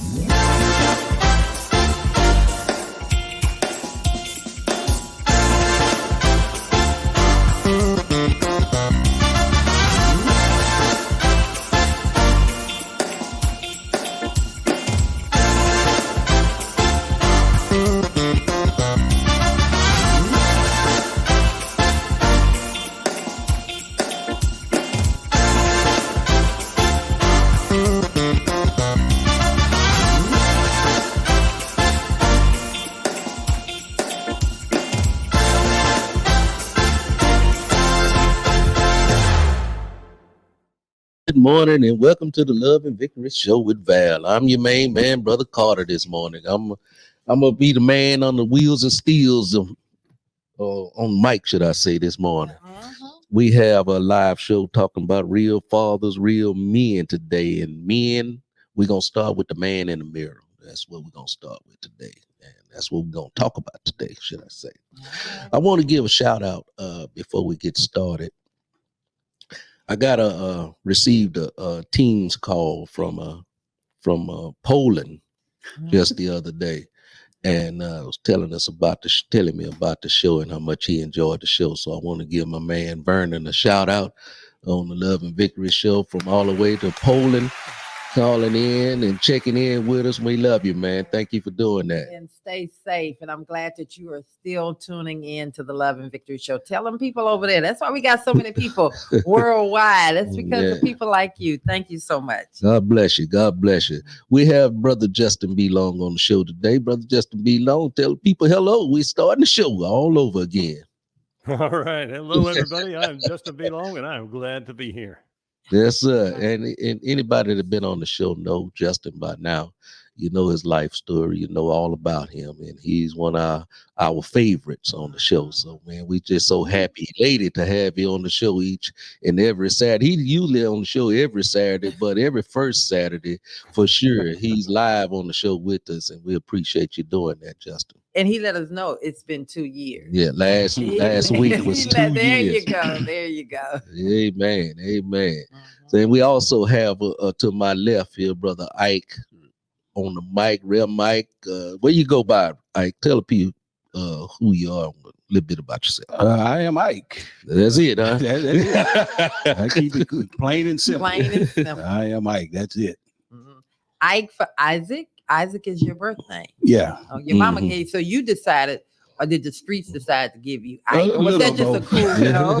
Good morning and welcome to the Love and Victory Show with Val. I'm your main man, Brother Carter, this morning. I'm gonna be the man on the wheels and steels on mic, should I say, this morning. We have a live show talking about real fathers, real men today. And men, we're gonna start with the man in the mirror. That's what we're gonna start with today. And that's what we're gonna talk about today, should I say. I want to give a shout out before we get started. I got received a Teams call from Poland just the other day, and was telling me about the show and how much he enjoyed the show. So I want to give my man Vernon a shout out on the Love and Victory Show from all the way to Poland, calling in and checking in with us. We love you, man. Thank you for doing that. And stay safe. And I'm glad that you are still tuning in to the Love and Victory Show. Tell them people over there. That's why we got so many people worldwide. That's because of people like you. Thank you so much. God bless you. God bless you. We have Brother Justin B. Long on the show today. Brother Justin B. Long, tell people hello. We're starting the show all over again. All right. Hello, everybody. I'm Justin B. Long, and I'm glad to be here. Yes, sir. And anybody that been on the show know Justin by now. You know his life story. You know all about him. And he's one of our favorites on the show. So, man, we just so happy, elated to have you on the show each and every Saturday. He usually on the show every Saturday, but every first Saturday, for sure, he's live on the show with us. And we appreciate you doing that, Justin. And he let us know it's been 2 years. Yeah, last week was 2 years. There you go. There you go. Amen. Amen. Then we also have to my left here, Brother Ike on the mic, real mic. Where you go by, Ike? Tell people who you are, a little bit about yourself. I am Ike. That's it, huh? That's it. I keep it good, plain and simple. Plain and simple. I am Ike. That's it. Ike for Isaac. Isaac is your birthday. Yeah. Oh, your mama gave. So you decided, or did the streets decide to give you Ike? Or was that just a cool?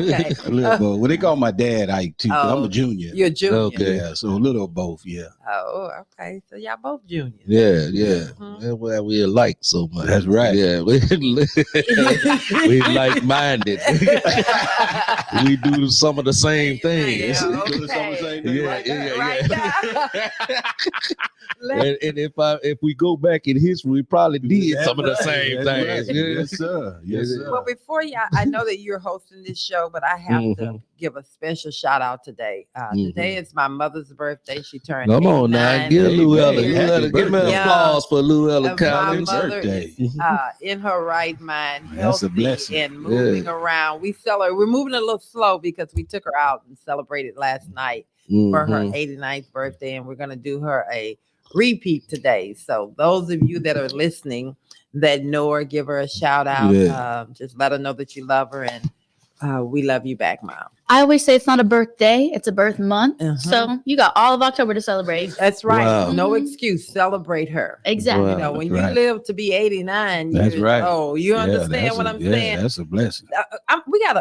Okay. A little both. Well, they call my dad Ike too. I'm a junior. You're a junior. Okay. Yeah. So a little of both. Yeah. Oh, okay. So y'all both juniors. Yeah. That's why we alike so much. That's right. Yeah, we like-minded. We do some of the same things. And if we go back in history, we probably did some of the same things. Right. Yes, sir. Yes, sir. Well, before I know that you're hosting this show, but I have to give a special shout out today. Today is my mother's birthday. She turned. Come on now, give Lou Ella. Give me an applause for Lou Ella Collins' birthday. In her right mind, That's a healthy blessing. and moving around. We're moving a little slow because we took her out and celebrated last night for her 89th birthday, and we're gonna do her a repeat today. So those of you that are listening that know her, give her a shout out. Just let her know that you love her, and we love you back, Mom. I always say it's not a birthday, it's a birth month. So you got all of October to celebrate. That's right. Wow. No excuse. Celebrate her. Exactly. You know, when you right. live to be 89, That's right. Oh, you understand what I'm saying? Yeah, that's a blessing. We got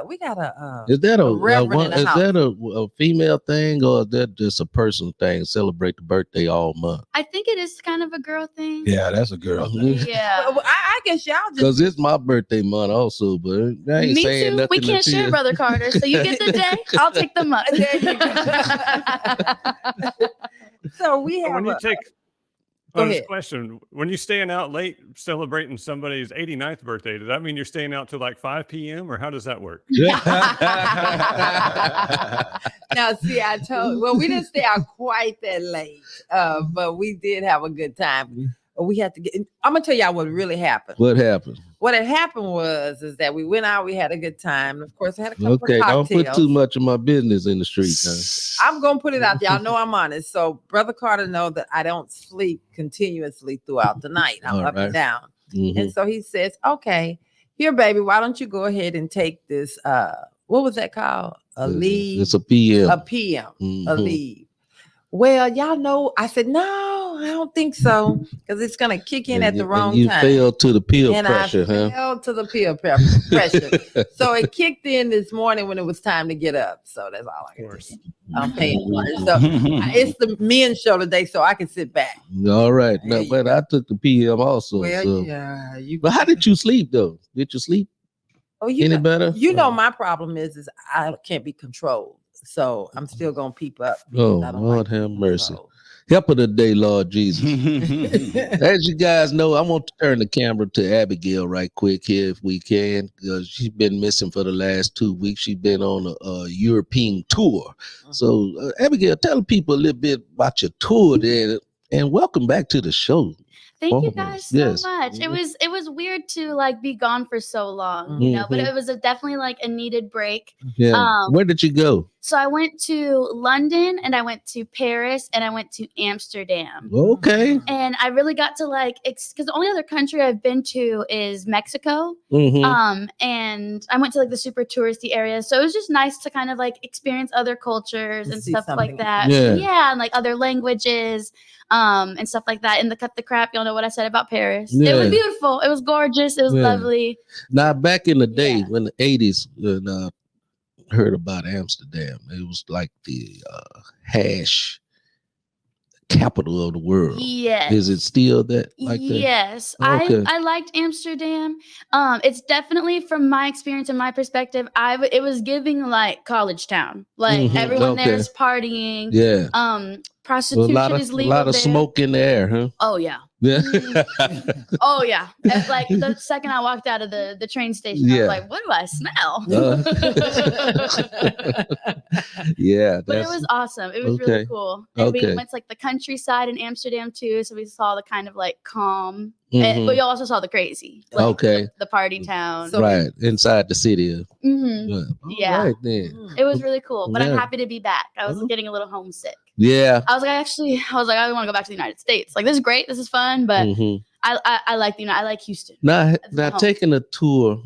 Is that reverend in the house. a female thing, or is that just a personal thing? Celebrate the birthday all month. I think it is kind of a girl thing. Yeah, that's a girl thing. Yeah. Well, I guess y'all just Because it's my birthday month also, but I ain't Me saying too. nothing. We can't until share, you- Brother Carter. So you get the day, I'll take the month. There you go. So we have When you take Go this ahead. question, when you're staying out late celebrating somebody's 89th birthday, does that mean you're staying out till like 5 p.m. or how does that work? Now, see, we didn't stay out quite that late, but we did have a good time. we had to get. I'm gonna tell y'all what really happened. What happened? What had happened is that we went out, we had a good time. Of course, I had a couple Okay, of don't cocktails. put too much of my business in the street. I'm gonna put it out. Y'all know I'm honest. So Brother Carter know that I don't sleep continuously throughout the night. I'm up and down. And so he says, okay, here, baby, why don't you go ahead and take this what was that called? A leave. It's a PM. A PM. A leave. Well, y'all know, I said, no, I don't think so, because it's going to kick in at the wrong you time. You fell to the peer and pressure, I fell to the peer pressure. So it kicked in this morning when it was time to get up. So that's all I can do. I'm paying for it. So it's the men's show today, so I can sit back. All right. No, but I took the PM also. Well, so. yeah. But how did you sleep, though? Did you sleep any better? You know, my problem is I can't be controlled. So I'm still gonna peep up. Oh, Lord have mercy. Help of the day, Lord Jesus. As you guys know, I want to turn the camera to Abigail right quick here if we can, because she's been missing for the last 2 weeks. She's been on a European tour. So, Abigail, tell people a little bit about your tour there, and welcome back to the show. Thank you guys so much. It was weird to like be gone for so long, you know, but it was definitely like a needed break. Yeah. Where did you go? So I went to London and I went to Paris and I went to Amsterdam. Okay. And I really got to like, because the only other country I've been to is Mexico. And I went to like the super touristy areas. So it was just nice to kind of like experience other cultures and stuff like that. Yeah. And like other languages. And stuff like that. And the cut the crap, y'all know what I said about Paris. It was beautiful. It was gorgeous. It was lovely. Now, back in the day, when the 80s, when heard about Amsterdam, it was like the hash capital of the world. Yes. Is it still that like that? Yes. Okay. I liked Amsterdam. It's definitely, from my experience and my perspective, it was giving like college town. Like everyone there is partying. Yeah. Prostitution is legal. A lot of smoke in the air, huh? Oh yeah. Yeah. Oh yeah. And, like the second I walked out of the train station, I was like, what do I smell? Yeah. But it was awesome. It was really cool. And we went to like the countryside in Amsterdam too. So we saw the kind of like calm. But we also saw the crazy. Like, the party town. Right. Inside the city. Yeah. Right then. It was really cool. But I'm happy to be back. I was getting a little homesick. Yeah. I was like, I want to go back to the United States. Like, this is great. This is fun. But I like I like Houston. Now taking a tour,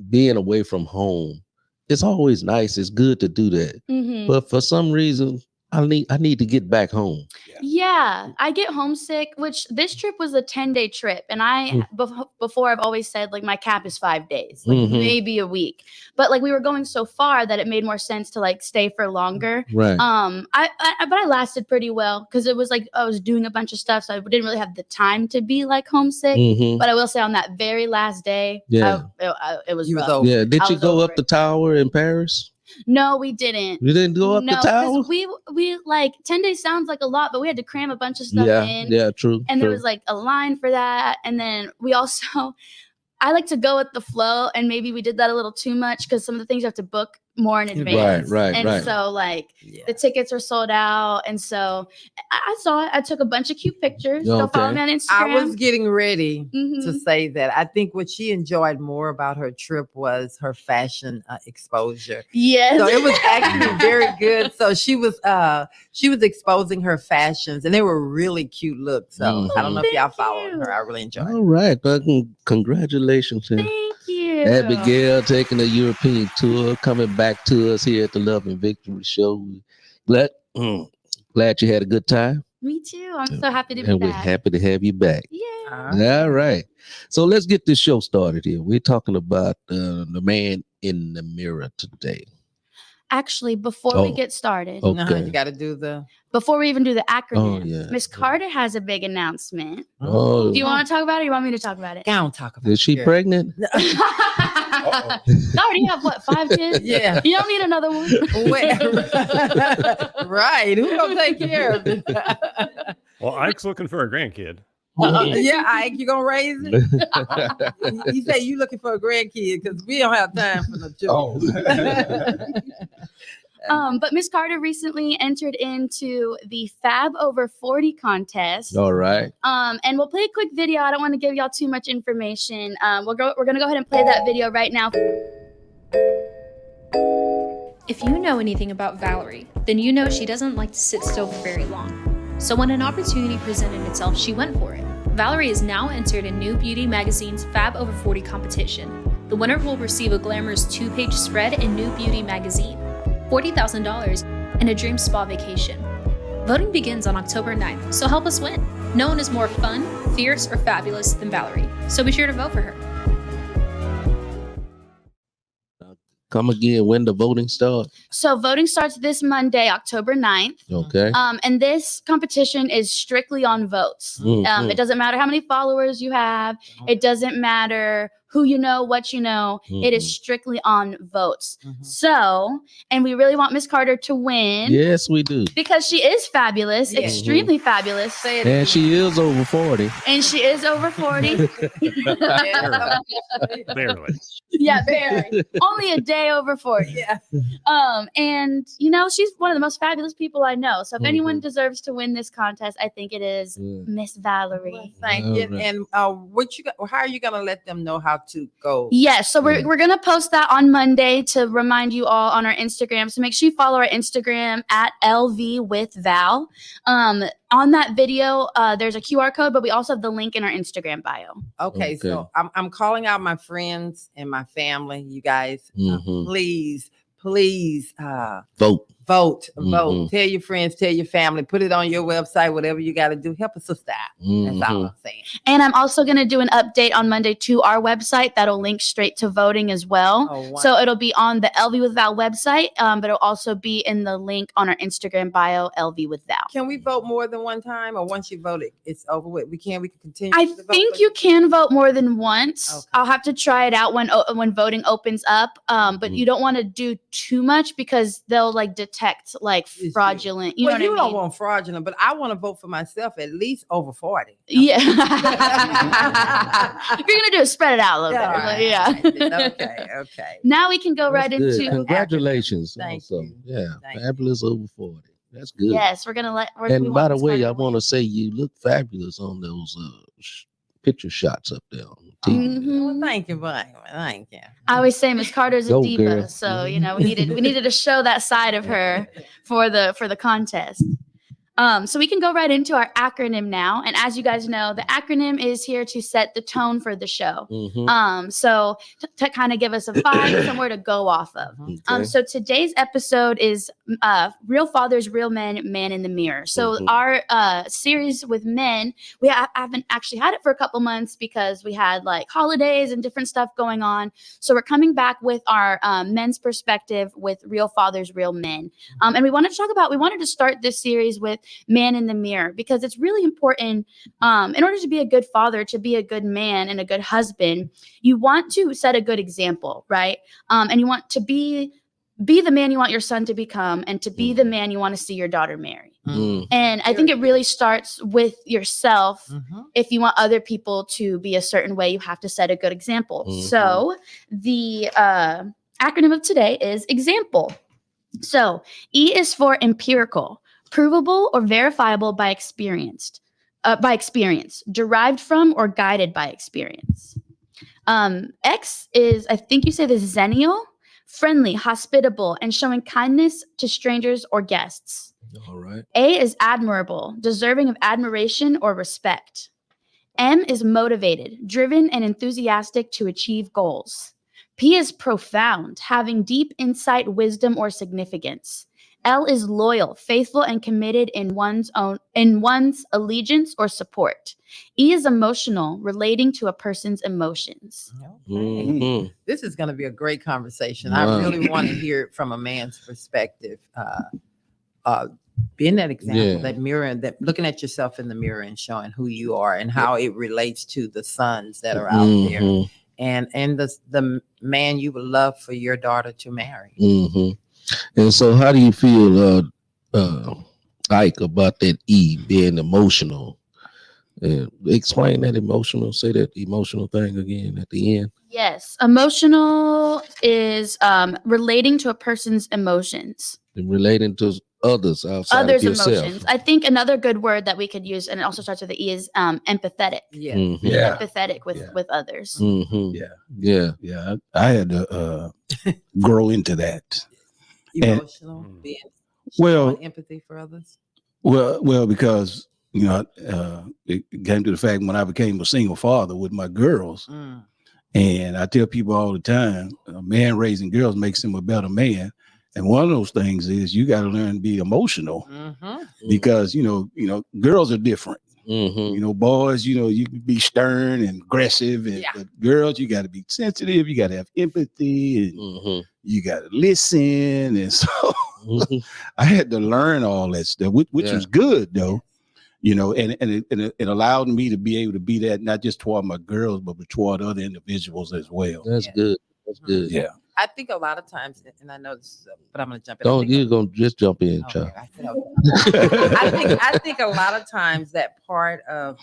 being away from home, it's always nice. It's good to do that. But for some reason, I need to get back home. Yeah, I get homesick, which this trip was a 10-day trip. And I, before I've always said like my cap is 5 days, like maybe a week. But like we were going so far that it made more sense to like stay for longer. Right. But I lasted pretty well because it was like I was doing a bunch of stuff. So I didn't really have the time to be like homesick. But I will say on that very last day, it was rough. Over. Yeah. Did you go up the tower in Paris? No, we didn't. You didn't go up the tower? We like 10 days sounds like a lot, but we had to cram a bunch of stuff in. Yeah, true. And there was like a line for that. And then we also, I like to go with the flow, and maybe we did that a little too much because some of the things you have to book more in advance. Right. And so like the tickets are sold out. And so I saw it. I took a bunch of cute pictures. Go follow me on Instagram. I was getting ready to say that. I think what she enjoyed more about her trip was her fashion exposure. Yes. So it was actually very good. So she was exposing her fashions, and they were really cute looks. So I don't know if y'all followed her. I really enjoyed it. All right. Congratulations. Thank you. Abigail taking a European tour, coming back to us here at the Love and Victory Show. Glad you had a good time. Me too. I'm so happy to be back. And we're happy to have you back. Yeah. All right. So let's get this show started here. We're talking about the man in the mirror today. Actually, before we get started, you got to do before we even do the acronym, Miss Carter has a big announcement. Oh. Do you want to talk about it or you want me to talk about it? I don't talk about it. Is she pregnant? I already have 5 kids? Yeah. You don't need another one. Right. Who's going to take care of it? Well, Ike's looking for a grandkid. Yeah, Ike, you gonna raise it? You say you looking for a grandkid because we don't have time for no children. But Miss Carter recently entered into the Fab Over 40 contest. All right. And we'll play a quick video. I don't want to give y'all too much information. We're gonna go ahead and play that video right now. If you know anything about Valerie, then you know she doesn't like to sit still for very long. So when an opportunity presented itself, she went for it. Valerie is now entered in New Beauty Magazine's Fab Over 40 competition. The winner will receive a glamorous 2-page spread in New Beauty Magazine, $40,000, and a dream spa vacation. Voting begins on October 9th, so help us win. No one is more fun, fierce, or fabulous than Valerie, so be sure to vote for her. Come again, when the voting starts? So voting starts this Monday, October 9th. Okay. And this competition is strictly on votes. It doesn't matter how many followers you have. It doesn't matter who you know, what you know. It is strictly on votes. So, and we really want Miss Carter to win. Yes, we do. Because she is fabulous, extremely fabulous. And she is over 40. And she is over 40. Barely. Yeah, barely. Only a day over 40. Yeah. And you know, she's one of the most fabulous people I know. So if anyone deserves to win this contest, I think it is Miss Valerie. Thank you. Right. And how are you gonna let them know how to go? Yes, so we're gonna post that on Monday to remind you all on our Instagram. So make sure you follow our Instagram at LV with Val. On that video, there's a QR code, but we also have the link in our Instagram bio. Okay. So I'm calling out my friends and my family. You guys, please Vote. vote. Tell your friends, tell your family, put it on your website, whatever you got to do. Help a sister out. That's all I'm saying. And I'm also going to do an update on Monday to our website that'll link straight to voting as well. Oh, So it'll be on the LV with Val website, but it'll also be in the link on our Instagram bio, LV with Val. Can we vote more than one time, or once you voted, it's over with? We can continue. I to vote, think but- you can vote more than once. Okay. I'll have to try it out when voting opens up. But you don't want to do too much because they'll like detect like It's you. fraudulent. You well, know you what I don't mean? want fraudulent, but I want to vote for myself at least over 40. Yeah. If you're gonna do it, spread it out a little bit. All Yeah. right. Okay. Now we can go That's right good. into Congratulations. Thank also. you. Yeah. Thank Fabulous over 40. That's good. yes, we're gonna we And want by the Miss way, Carter I to want win. to say you look fabulous on those picture shots up there on TV. Mhm. Well, thank you, buddy. Thank you. I always say Miss Carter's a Go, diva, girl. so you know we needed to show that side of her for the contest. So we can go right into our acronym now. And as you guys know, the acronym is here to set the tone for the show. So to kind of give us a vibe, somewhere to go off of. Okay. So today's episode is Real Fathers, Real Men, Man in the Mirror. So our series with men, we haven't actually had it for a couple months because we had like holidays and different stuff going on. So we're coming back with our men's perspective with Real Fathers, Real Men. And we wanted to start this series with Man in the Mirror because it's really important in order to be a good father, to be a good man and a good husband. You want to set a good example, right? And you want to be the man you want your son to become and to be the man you want to see your daughter marry. And I think it really starts with yourself. If you want other people to be a certain way, you have to set a good example. So the acronym of today is example. So E is for empirical, provable or verifiable by experience, derived from or guided by experience. X is, I think you say this, Xennial, friendly, hospitable, and showing kindness to strangers or guests. All right. A is admirable, deserving of admiration or respect. M is motivated, driven and enthusiastic to achieve goals. P is profound, having deep insight, wisdom, or significance. L is loyal, faithful, and committed in one's allegiance or support. E is emotional, relating to a person's emotions. This is going to be a great conversation. Wow. I really want to hear it from a man's perspective. Being that example, that mirror, that looking at yourself in the mirror and showing who you are and how it relates to the sons that are out there, and the man you would love for your daughter to marry. And so, how do you feel, Ike, about that E being emotional And explain that emotional. Say that emotional thing again at the end. Yes. Emotional is relating to a person's emotions. And relating to others outside Others' of yourself. emotions. I think another good word that we could use, and it also starts with the E, is empathetic. Yeah. Mm-hmm. Yeah. Empathetic with others. Mm-hmm. Yeah. I had to grow into that. Emotional, being Well, showing empathy for others. Well, because it came to the fact when I became a single father with my girls, and I tell people all the time, a man raising girls makes him a better man. And one of those things is you got to learn to be emotional because girls are different. Boys, you can be stern and aggressive, but girls, you got to be sensitive. You got to have empathy, and you got to listen. And so I had to learn all that stuff, which was good though. And it allowed me to be able to be that not just toward my girls, but toward other individuals as well. That's good. That's good. Yeah. I think a lot of times, and I know this, but I'm going to jump in. You're going to just jump in, child. I think a lot of times that part of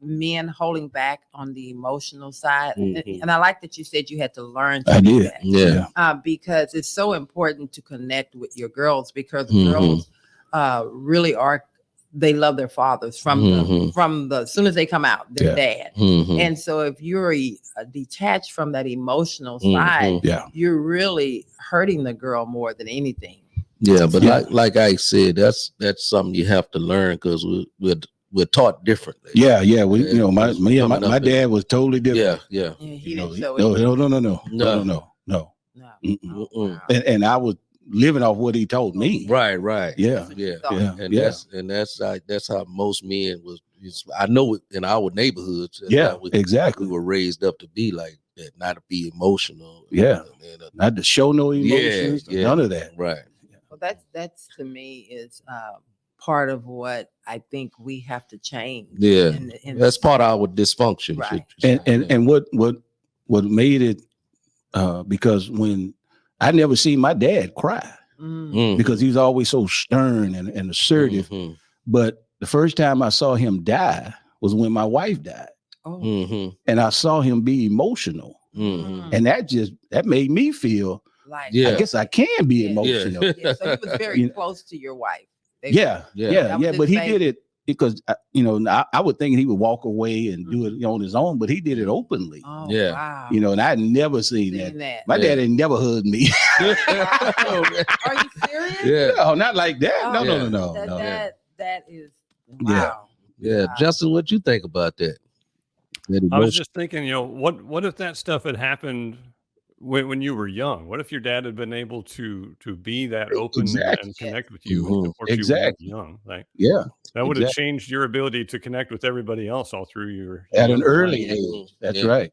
men holding back on the emotional side, and I like that you said you had to learn to do that. Yeah. Because it's so important to connect with your girls, because girls really are. They love their fathers from the as soon as they come out, their dad. And so if you're detached from that emotional side, you're really hurting the girl more than anything. Yeah, but like I said, that's something you have to learn because we're taught differently. Yeah. My dad was totally different. Yeah. No. And I was living off what he told me. Right. Yeah. That's how most men was. I know it in our neighborhoods. Exactly. We were raised up to be like that, not to be emotional. Not to show no emotions. None of that. Right. Well, that's to me is part of what I think we have to change. Yeah, that's part of our dysfunction. Right. And what made it because when I never seen my dad cry because he was always so stern and assertive. But the first time I saw him die was when my wife died. And I saw him be emotional. And that made me feel like, I guess I can be emotional. So he was very close to your wife. But he did it because, I would think he would walk away and do it on his own, but he did it openly. Wow. And I had never seen that. My dad had never hugged me. Are you serious? No, not like that. No. That is, wow. Yeah. Justin, what you think about that? I was just thinking, what if that stuff had happened when you were young? What if your dad had been able to be that open and connect with you before you were young? That would have changed your ability to connect with everybody else all through your at an early age. That's right.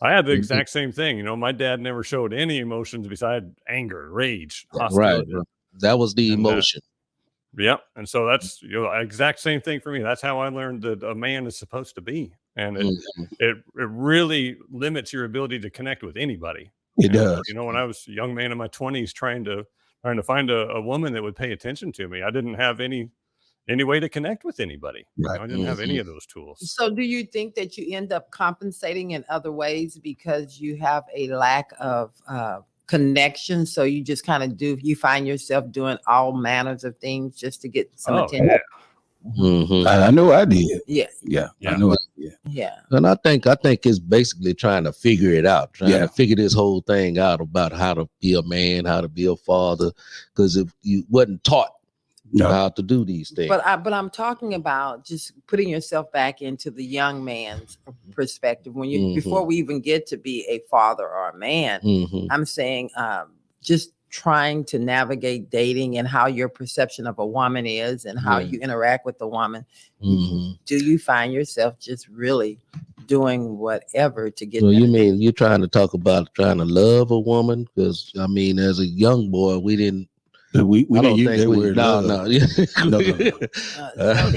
I had the exact same thing. My dad never showed any emotions besides anger, rage, hostility. Right. That was the emotion. And so that's exact same thing for me. That's how I learned that a man is supposed to be, and it really limits your ability to connect with anybody. It does. When I was a young man in my 20s trying to find a woman that would pay attention to me, I didn't have any way to connect with anybody. I didn't have any of those tools. So do you think that you end up compensating in other ways because you have a lack of connection? So you just kind of you find yourself doing all manners of things just to get some attention? I know I did. Yeah. I know I did. Yeah. And I think it's basically trying to figure it out, trying to figure this whole thing out about how to be a man, how to be a father, because if you wasn't taught how to do these things. But I'm talking about just putting yourself back into the young man's perspective when you before we even get to be a father or a man. I'm saying just trying to navigate dating and how your perception of a woman is and how you interact with the woman. Do you find yourself just really doing whatever to get? So you mean you're trying to talk about trying to love a woman? Because as a young boy, we didn't. We didn't use that word. No. You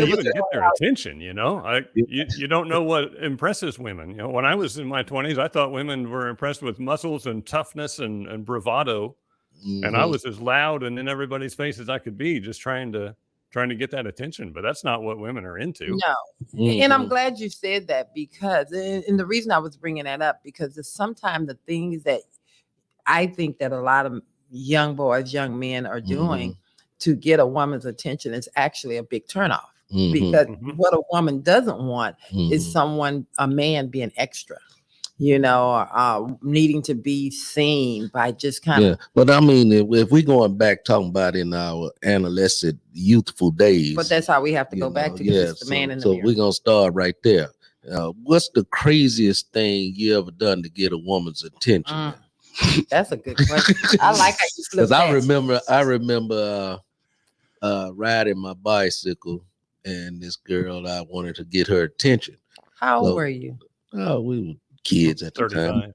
even get their attention, you don't know what impresses women. When I was in my 20s, I thought women were impressed with muscles and toughness and bravado. And I was as loud and in everybody's face as I could be, just trying to trying to get that attention, but that's not what women are into. No. And I'm glad you said that, because, and the reason I was bringing that up, because it's sometimes the things that I think that a lot of young boys, young men are doing to get a woman's attention is actually a big turnoff. Because what a woman doesn't want is a man being extra, needing to be seen by just kind of. But I mean, if we're going back talking about in our adolescent, youthful days. But that's how we have to go back to, the man in the mirror. So we're going to start right there. What's the craziest thing you ever done to get a woman's attention? That's a good question. I like how you flip that. I remember riding my bicycle, and this girl, I wanted to get her attention. How old were you? Oh, we were kids at the 35. time.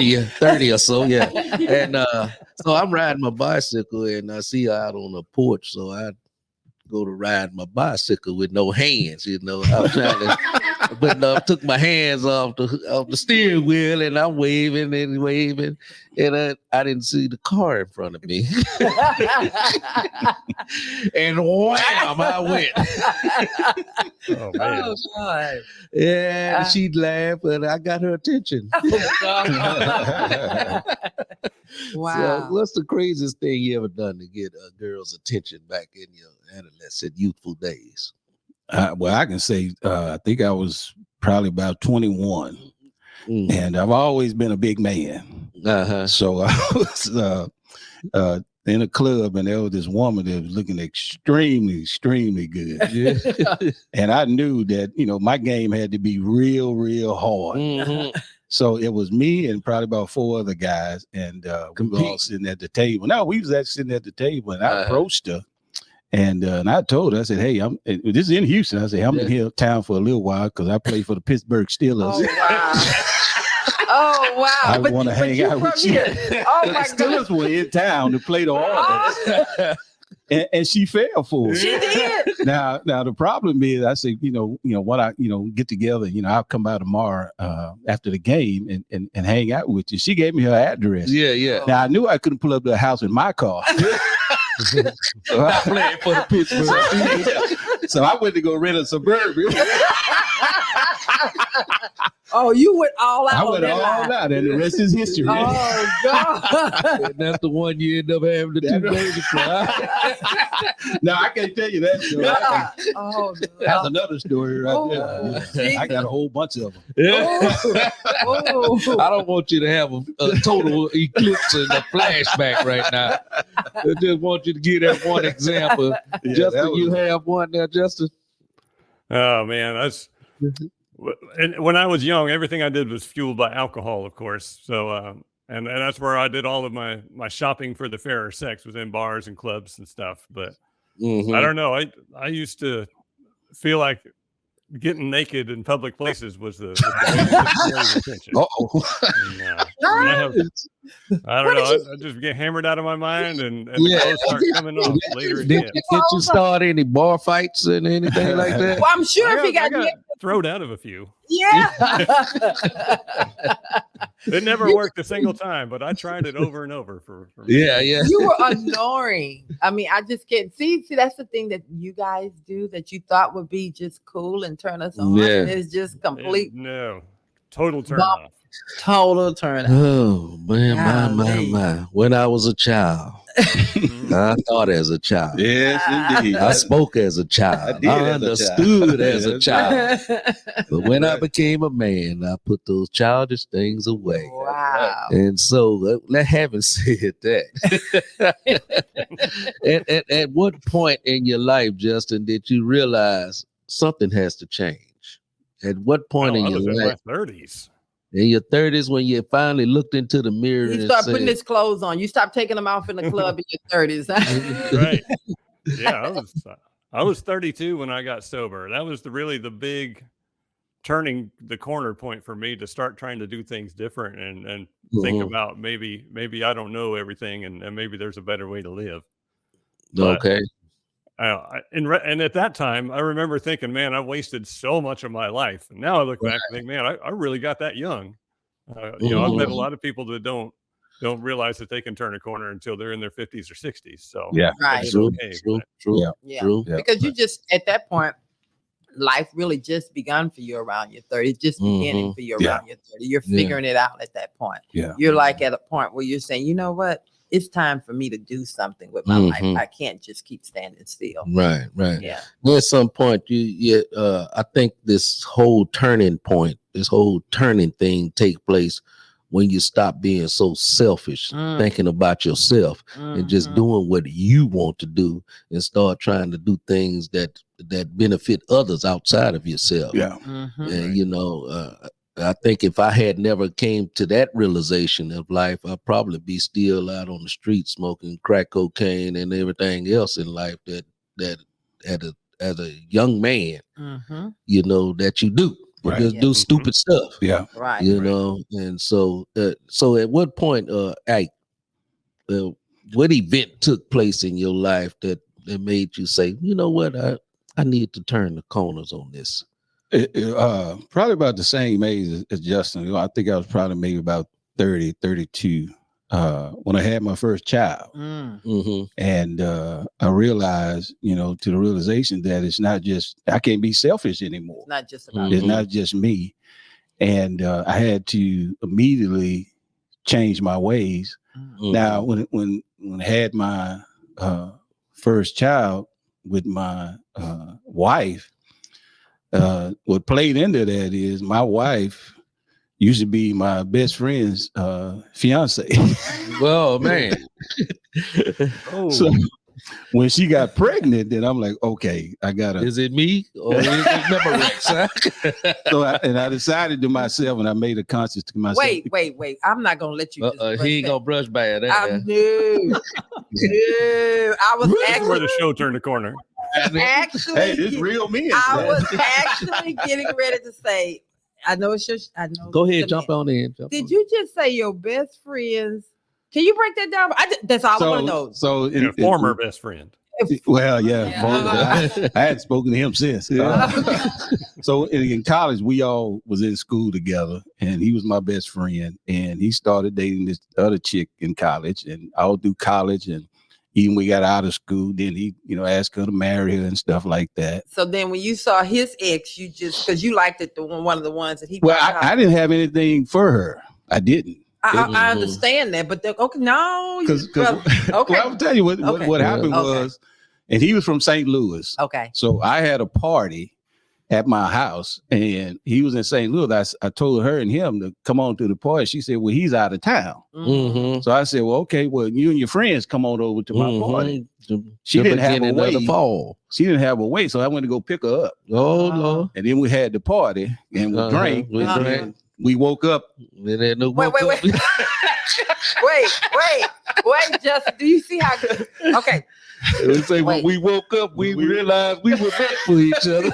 Yeah, 30 or so, yeah. And so I'm riding my bicycle, and I see her out on the porch, so I go to ride my bicycle with no hands, I was trying to, but took my hands off the steering wheel, and I'm waving, and I didn't see the car in front of me. And wham, I went. Oh, man. Oh, God. Yeah, she'd laugh, but I got her attention. Oh, God. Wow. So what's the craziest thing you ever done to get a girl's attention back in your adolescent, youthful days? Well, I can say I think I was probably about 21, and I've always been a big man. So I was in a club, and there was this woman that was looking extremely, extremely good. And I knew that, my game had to be real, real hard. So it was me and probably about 4 other guys, and we were all sitting at the table. No, we was actually sitting at the table, and I approached her, and I told her, I said, "Hey, this is in Houston." I said, "I'm in here town for a little while because I play for the Pittsburgh Steelers." Oh, wow. Oh, wow. I want to hang out with you. Oh, my Steelers were in town to play the Orioles. And she fell for it. She did. Now the problem is, I said, what I get together, I'll come by tomorrow after the game and hang out with you. She gave me her address. Yeah. Now I knew I couldn't pull up to the house in my car. So I playing for the Pittsburgh Steelers. So I went to go rent a Suburban. Oh, you went all out. I went all out, and the rest is history. Oh, God. And that's the one you end up having the 2 babies for. No, I can't tell you that story. Oh, That's another story right there. Yeah. I got a whole bunch of them. I don't want you to have a total eclipse and a flashback right now. I just want you to give that one example. Justin, you have one there, Justin? Oh, man, that's... And when I was young, everything I did was fueled by alcohol, of course. So, and that's where I did all of my shopping for the fairer sex, was in bars and clubs and stuff. But I don't know. I used to feel like getting naked in public places was the attention. I don't know. I just get hammered out of my mind, and the clothes start coming off later. Did you start any bar fights and anything like that? Well, I'm sure if you got thrown out of a few. Yeah. It never worked a single time, but I tried it over and over for Yeah. You were annoying. I mean, I just can't see that's the thing that you guys do that you thought would be just cool and turn us on. Yeah. It's just complete. Total turn off. Total turn off. Oh man, my. When I was a child, I thought as a child. Yes, indeed. I spoke as a child. I understood as a child. But when I became a man, I put those childish things away. Wow. And so, having said that, at what point in your life, Justin, did you realize something has to change? At what point in your life? In my 30s. In your 30s, when you finally looked into the mirror, you start putting his clothes on. You stop taking them off in the club in your 30s. Right. Yeah, I was 32 when I got sober. That was really the big turning the corner point for me to start trying to do things different and think about maybe I don't know everything and maybe there's a better way to live. But, okay. And at that time, I remember thinking, man, I wasted so much of my life. And now I look back and think, man, I really got that young. I've met a lot of people that don't don't realize that they can turn a corner until they're in their 50s or 60s. So right. True. Yeah. Because you just at that point, life really just begun for you around your 30s, just beginning for you around your 30. You're figuring it out at that point. Yeah. You're like at a point where you're saying, you know what? It's time for me to do something with my life. I can't just keep standing still. Right. Yeah. At some point, I think this whole turning point, this whole turning thing take place when you stop being so selfish, thinking about yourself and just doing what you want to do and start trying to do things that benefit others outside of yourself. Yeah. And, I think if I had never came to that realization of life, I'd probably be still out on the street smoking crack cocaine and everything else in life that as a young man, that you do. Right. Just do stupid stuff. Yeah. Right. And so at what point, Ike, what event took place in your life that made you say, you know what, I need to turn the corners on this? Probably about the same age as Justin. I think I was probably maybe about 30, 32 when I had my first child. And I realized, to the realization that it's not just, I can't be selfish anymore. It's not just about It's not just me. And I had to immediately change my ways. Now, when I had my first child with my wife, what played into that is my wife used to be my best friend's fiance. Well, man. So when she got pregnant, then I'm like, okay, I gotta. Is it me or is it Memorex? So I decided to myself, and I made a conscious to myself. Wait. I'm not gonna let you. He ain't gonna brush by that. I knew. I was actually where the show turned the corner. Actually, hey, it's real men. I was actually getting ready to say, I know it's just, I know. Go ahead, jump on in. Did you just say your best friends? Can you break that down? That's all I want to know. So, former best friend. Well, I hadn't spoken to him since. So in college, we all was in school together, and he was my best friend. And he started dating this other chick in college, and all through college, and even we got out of school, then he, asked her to marry her and stuff like that. So then when you saw his ex, you just, because you liked it, one of the ones that he. Well, I didn't have anything for her. I didn't. I understand that, but okay, no. Because okay. Well, I'll tell you what happened was, and he was from St. Louis. Okay. So I had a party at my house, and he was in St. Louis. I told her and him to come on to the party. She said, well, he's out of town. So I said, well, okay, well, you and your friends come on over to my party. She didn't have a way. She didn't have a way, so I went to go pick her up. Oh, Lord. And then we had the party, and we drank. We woke up. Wait. Wait, Justin, do you see how? Okay. When we woke up, we realized we were meant for each other.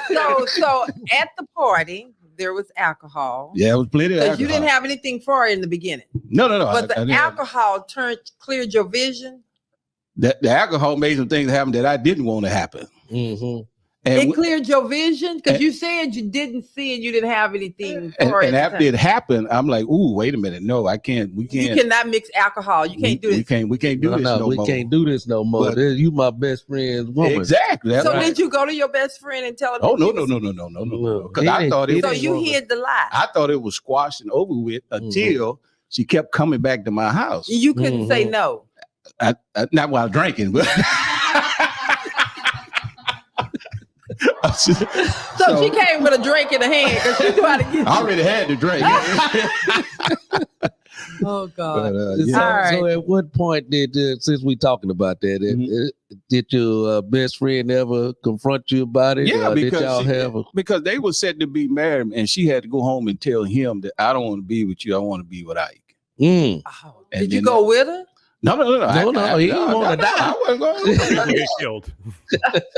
So at the party, there was alcohol. Yeah, it was plenty of alcohol. You didn't have anything for her in the beginning. No. But the alcohol cleared your vision. The alcohol made some things happen that I didn't want to happen. It cleared your vision because you said you didn't see and you didn't have anything for it. And after it happened, I'm like, ooh, wait a minute. No, I can't. We can't. You cannot mix alcohol. You can't do this. We can't do this no more. We can't do this no more. You my best friend's woman. Exactly. So did you go to your best friend and tell him? Oh, no. Because I thought it. So you hid the lie. I thought it was squashed and over with until she kept coming back to my house. You couldn't say no. Not while drinking, but. So she came with a drink in her hand because she knew how to get. I already had the drink. Oh God! But, so at what point did, since we talking about that, did your best friend ever confront you about it? Yeah, because because they were said to be married, and she had to go home and tell him that I don't want to be with you. I want to be with Ike. Oh, did you go with her? No. He didn't want to die. I wasn't going over Get killed.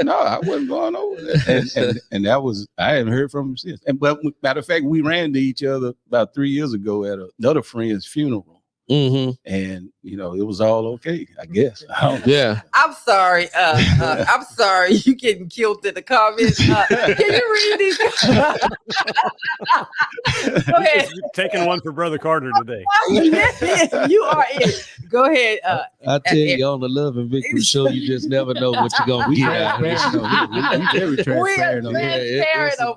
No, I wasn't going over there. And that was, I hadn't heard from him since. But matter of fact, we ran into each other about 3 years ago at another friend's funeral. and it was all okay, I guess. Yeah. I'm sorry. I'm sorry. You getting killed in the comments. Can you read these? Go ahead. Taking one for Brother Carter today. You are it. Go ahead. I tell you, on the Love and Victory show, you just never know what you're gonna get out of this show. We very transparent.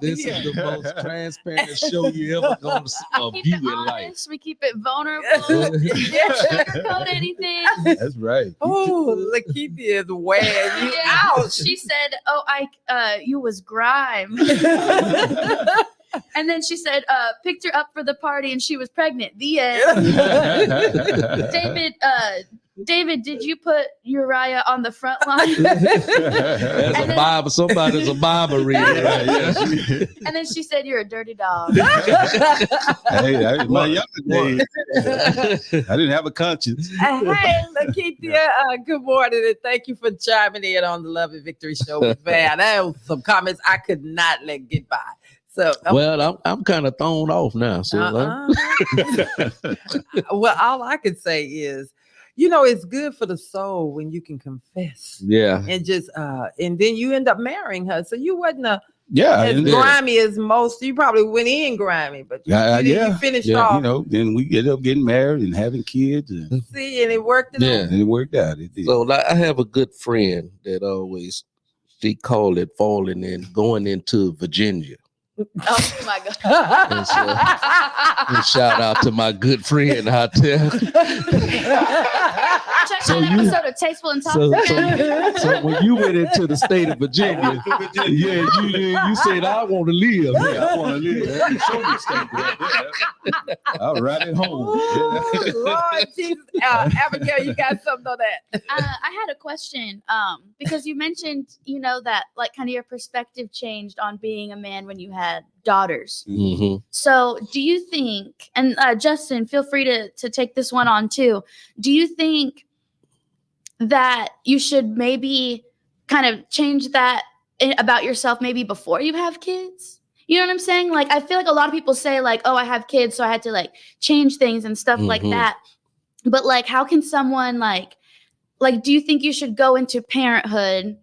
This is the most transparent show you ever gonna view in life. We keep it vulnerable. Sugarcoat anything. That's right. Oh, Lakeithia is wearing you out. She said, "Oh, you was grime." And then she said, picked her up for the party and she was pregnant. The end. David, did you put Uriah on the front line? As a Bible, somebody's a Bible reader. Right? And then she said, "You're a dirty dog." Hey, my younger days. I didn't have a conscience. Hey, Lakeithia, good morning, and thank you for chiming in on the Love and Victory show with Van. That was some comments I could not let get by. So, well, I'm kind of thrown off now. So, well, all I can say is, it's good for the soul when you can confess. Yeah. And just and then you end up marrying her. So you wasn't as grimy as most. You probably went in grimy, but you finished off. Then we ended up getting married and having kids. And it worked out. Yeah, and it worked out. So I have a good friend that always, she called it falling in, going into Virginia. Oh my God. And shout out to my good friend out there. Check out an episode of Tasteful and Toxic. So when you went into the state of Virginia, you said, "I want to live. Yeah, I want to live." Show me something. I'll ride it home. Oh, Lord Jesus. Abigail, you got something on that? I had a question because you mentioned, that like kind of your perspective changed on being a man when you had daughters. Mm-hmm. So do you think, and Justin, feel free to take this one on too. Do you think that you should maybe kind of change that about yourself maybe before you have kids? You know what I'm saying? Like, I feel like a lot of people say like, "Oh, I have kids, so I had to like change things and stuff like that." But like, how can someone like, do you think you should go into parenthood?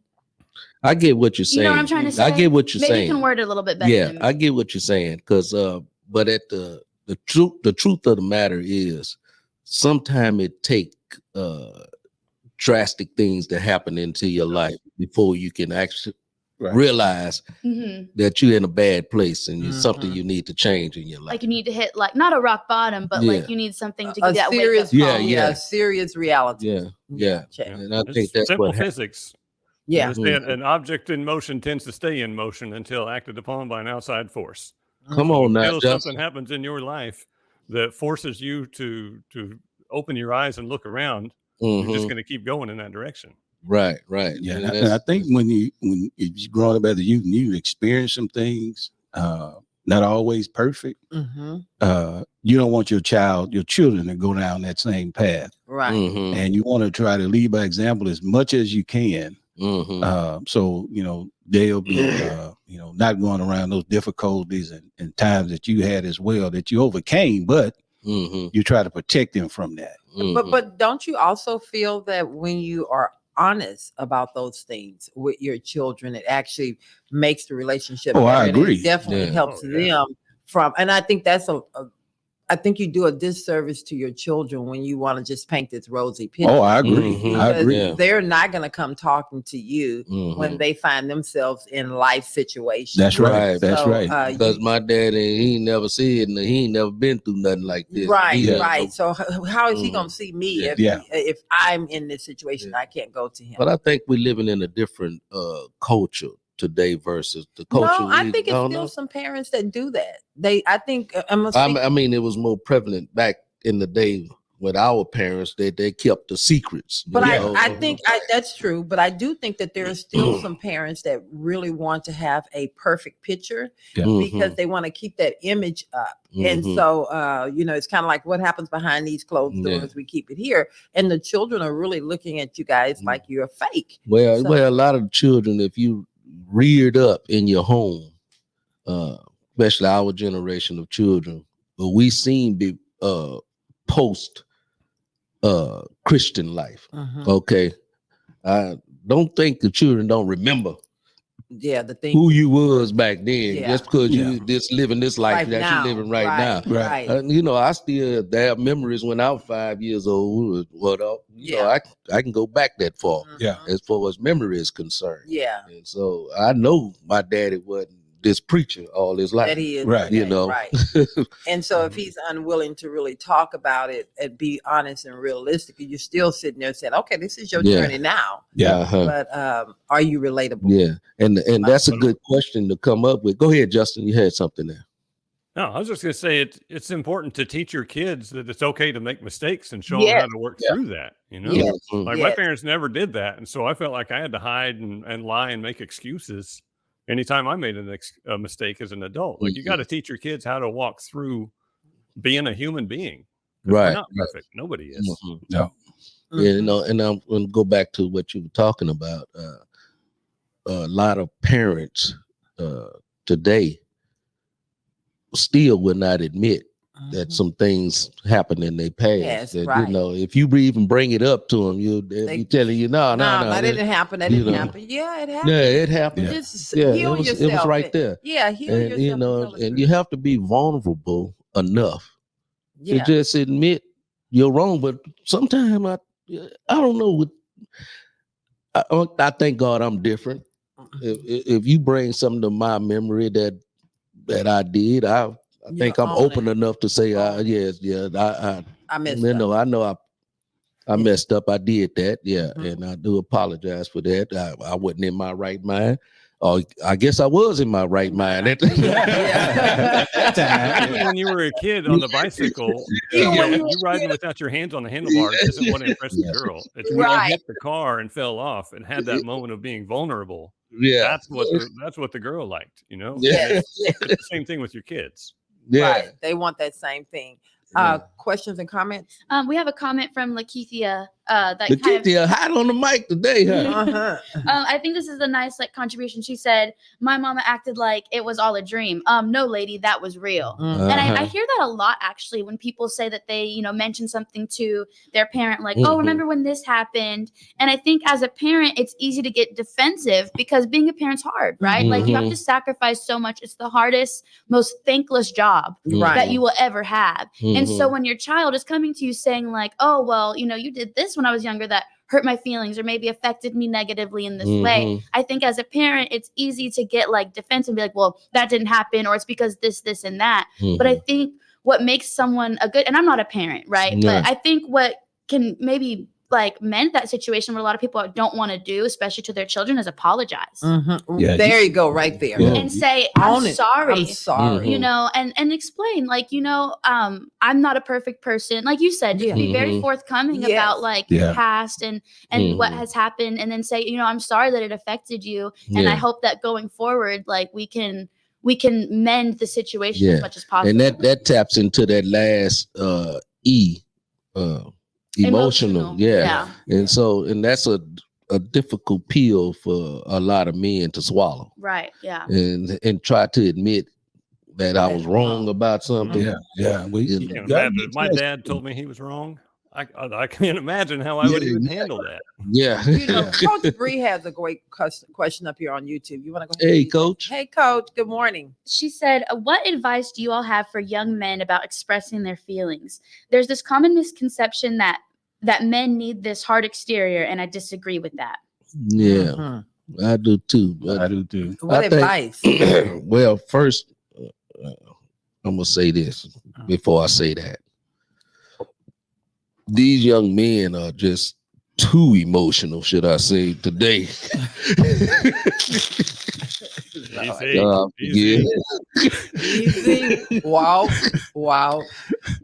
I get what you're saying. You know what I'm trying to say? I get what you're saying. Maybe you can word it a little bit better. Yeah, I get what you're saying. Because, but at the truth of the matter is, sometimes it take drastic things to happen into your life before you can actually realize that you're in a bad place and it's something you need to change in your life. Like you need to hit like not a rock bottom, but like you need something to give that serious wake up call. Yeah, serious reality. Yeah. And I think that's simple what physics. Yeah. An object in motion tends to stay in motion until acted upon by an outside force. Come on now, until something happens in your life that forces you to open your eyes and look around, you're just going to keep going in that direction. Right. Yeah, and I think when you're growing up as a youth, you experience some things, not always perfect. You don't want your children to go down that same path, right? And you want to try to lead by example as much as you can. So they'll be not going around those difficulties and times that you had as well that you overcame, but you try to protect them from that. But don't you also feel that when you are honest about those things with your children, it actually makes the relationship better? I agree. It definitely helps them from, and I think that's I think you do a disservice to your children when you want to just paint this rosy picture. Oh, I agree. I agree. They're not going to come talking to you when they find themselves in life situations. That's right. That's right. Because my daddy, he never said, and he ain't never been through nothing like this. Right. So how is he going to see me if I'm in this situation? I can't go to him. But I think we're living in a different culture today versus the culture. No, I think it's still some parents that do that. I mean, it was more prevalent back in the day with our parents. They kept the secrets. But I think that's true. But I do think that there are still some parents that really want to have a perfect picture because they want to keep that image up. And so, it's kind of like what happens behind these closed doors. We keep it here, and the children are really looking at you guys like you're fake. Well, a lot of children, if you reared up in your home, especially our generation of children, but we seen be post Christian life. Okay. I don't think the children don't remember the thing who you was back then, just because you Yeah. just living this life that now. you're living right now. Right. You know, I still have memories when I was 5 years old. You know, I can go back that far. As far as memory is concerned. Yeah. And so I know my daddy wasn't this preacher all his life. That he is, right. You know. Right. And so if he's unwilling to really talk about it and be honest and realistic, you're still sitting there saying, okay, this is your journey now. Yeah. But are you relatable? Yeah. And that's a good question to come up with. Go ahead, Justin. You had something there. No, I was just going to say it's important to teach your kids that it's okay to make mistakes and show them how to work through that. You know, like my parents never did that. And so I felt like I had to hide and lie and make excuses anytime I made a mistake as an adult. Like you got to teach your kids how to walk through being a human being. Right. We're not perfect. Nobody is. No. Yeah, you know, and I'm going to go back to what you were talking about. A lot of parents today still will not admit that some things happened in their past. That, you know, if you even bring it up to them, they'll be telling you, no, that didn't happen. That didn't happen. Yeah, it happened. Yeah, it happened. Just heal yourself. It was right there. Yeah, heal and, yourself. You know, and you have to be vulnerable enough to just admit you're wrong. But sometimes I don't know. I thank God I'm different. If you bring something to my memory that I did, I think I'm open enough to say, I messed up. I know I messed up. I did that. Yeah. And I do apologize for that. I wasn't in my right mind. Oh, I guess I was in my right mind at that time. Even when you were a kid on the bicycle, you riding without your hands on the handlebars isn't what impressed the girl. It's when you hit the car and fell off and had that moment of being vulnerable. Yeah, that's what the girl liked. You know. Yeah, it's the same thing with your kids. Yeah, right. They want that same thing. Questions and comments? We have a comment from Lakeithia. Lakeithia, hot on the mic today, huh? I think this is a nice contribution. She said, "My mama acted like it was all a dream. No, lady, that was real." And I hear that a lot actually when people say that they, mention something to their parent, like, "Oh, remember when this happened?" And I think as a parent, it's easy to get defensive because being a parent's hard, right? Like you have to sacrifice so much. It's the hardest, most thankless job that you will ever have. And so when your child is coming to you saying like, "Oh, well, you did this when I was younger that hurt my feelings or maybe affected me negatively in this way," I think as a parent, it's easy to get like defensive and be like, "Well, that didn't happen," or "It's because this, and that." But I think what makes someone a good, and I'm not a parent, right? But I think what can maybe mend that situation, what a lot of people don't want to do, especially to their children, is apologize. Yeah, there you go, right there. And say, I'm sorry. I'm sorry. And explain, I'm not a perfect person. Like you said, just be very forthcoming about your past and what has happened, and then say, I'm sorry that it affected you. And I hope that going forward, we can mend the situation as much as possible. And that taps into that last emotional. And that's a difficult pill for a lot of men to swallow. Right. Yeah. And try to admit that I was wrong about something. Yeah. My dad told me he was wrong. I can't imagine how I would even handle that. Yeah. Coach Bree has a great question up here on YouTube. You want to go ahead? Hey, Coach. Hey, Coach. Good morning. She said, "What advice do you all have for young men about expressing their feelings? There's this common misconception that men need this hard exterior, and I disagree with that." Yeah, I do too. What advice? Well, first, I'm gonna say this before I say that. These young men are just too emotional, should I say, today. Easy. Wow.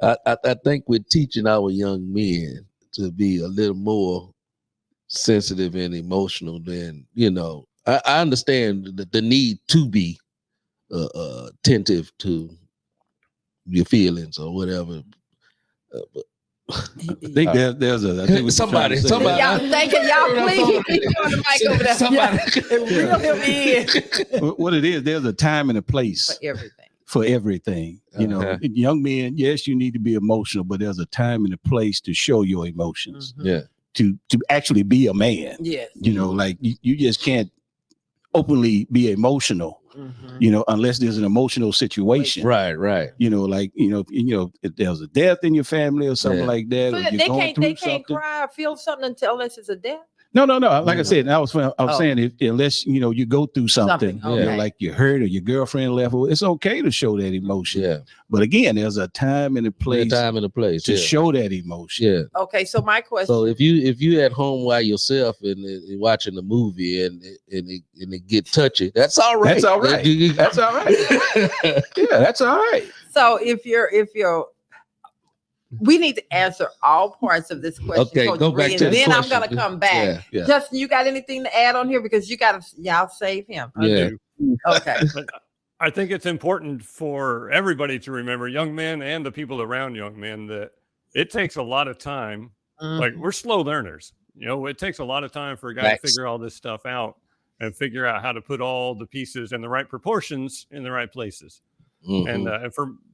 I think we're teaching our young men to be a little more sensitive and emotional than, I understand the need to be attentive to your feelings or whatever. But I think there's somebody. Y'all thinking, y'all please on the mic over there. Reel him in. What it is, there's a time and a place for everything. for everything. You know, young men, yes, you need to be emotional, but there's a time and a place to show your emotions. Yeah. To actually be a man. Yes. You know, like you just can't openly be emotional. You know, unless there's an emotional situation. Right. You know, like, if there's a death in your family or something like that. So or you're they can't cry or feel something unless it's a death. No. Like I said, I was saying, unless you go through something, like you hurt or your girlfriend left, it's okay to show that emotion. Yeah. But again, there's a time and a place. To show that emotion. Yeah. Okay. So my question. So if you at home by yourself and watching the movie and it get touchy, that's all right. That's all right. That's all right. Yeah, that's all right. So if you're we need to answer all parts of this question. Okay, Coach go back Bree, to and the then question. I'm gonna come back. Yeah. Justin, you got anything to add on here? Because y'all save him. Yeah. Okay. But I think it's important for everybody to remember, young men and the people around young men, that it takes a lot of time. Like, we're slow learners. It takes a lot of time for a guy to figure all this stuff out and figure out how to put all the pieces in the right proportions in the right places. And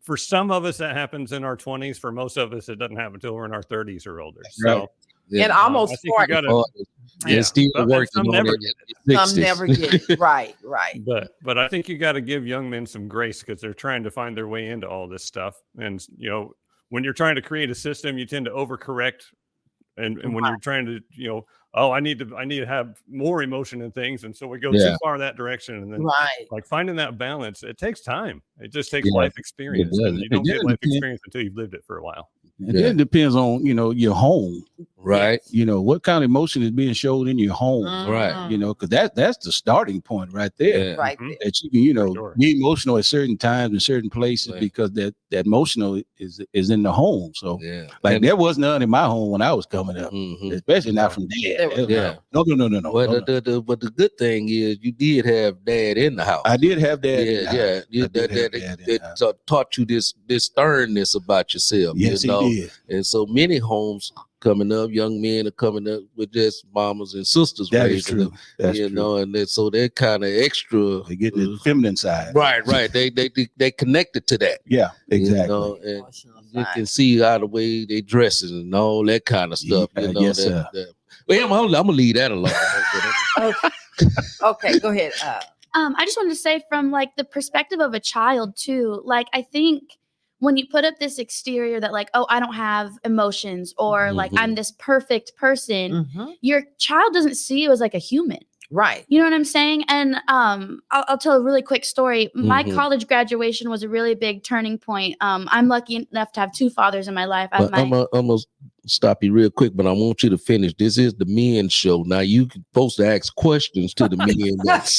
for some of us, that happens in our 20s. For most of us, it doesn't happen until we're in our 30s or older. So, and almost 40. And still working on it. Some never get it. Right. But I think you got to give young men some grace, because they're trying to find their way into all this stuff. And when you're trying to create a system, you tend to overcorrect. And when you're trying to, I need to have more emotion in things, and so we go too far that direction. And then like finding that balance, it takes time. It just takes life experience. And you don't get life experience until you've lived it for a while. And then it depends on, your home. Right. What kind of emotion is being showed in your home. Right. Because that's the starting point right there. Right. That you can, be emotional at certain times in certain places, because that emotional is in the home. So there was none in my home when I was coming up, especially not from dad. No. But the good thing is you did have dad in the house. I did have dad. That taught you this sternness about yourself. Yes, he did. And so many homes coming up, young men are coming up with just mamas and sisters. That is true. That's true. And so they're kind of extra. They get the feminine side. Right. They connected to that. Yeah, exactly. And you can see how the way they dresses and all that kind of stuff. Yes, sir. Well, I'm gonna leave that alone. Okay, go ahead. I just wanted to say, from like the perspective of a child too, like I think when you put up this exterior that like, oh, I don't have emotions, or like I'm this perfect person, your child doesn't see you as like a human. Right. You know what I'm saying? And I'll tell a really quick story. My college graduation was a really big turning point. I'm lucky enough to have two fathers in my life. I'm gonna stop you real quick, but I want you to finish. This is the men's show. Now you're supposed to ask questions to the men, not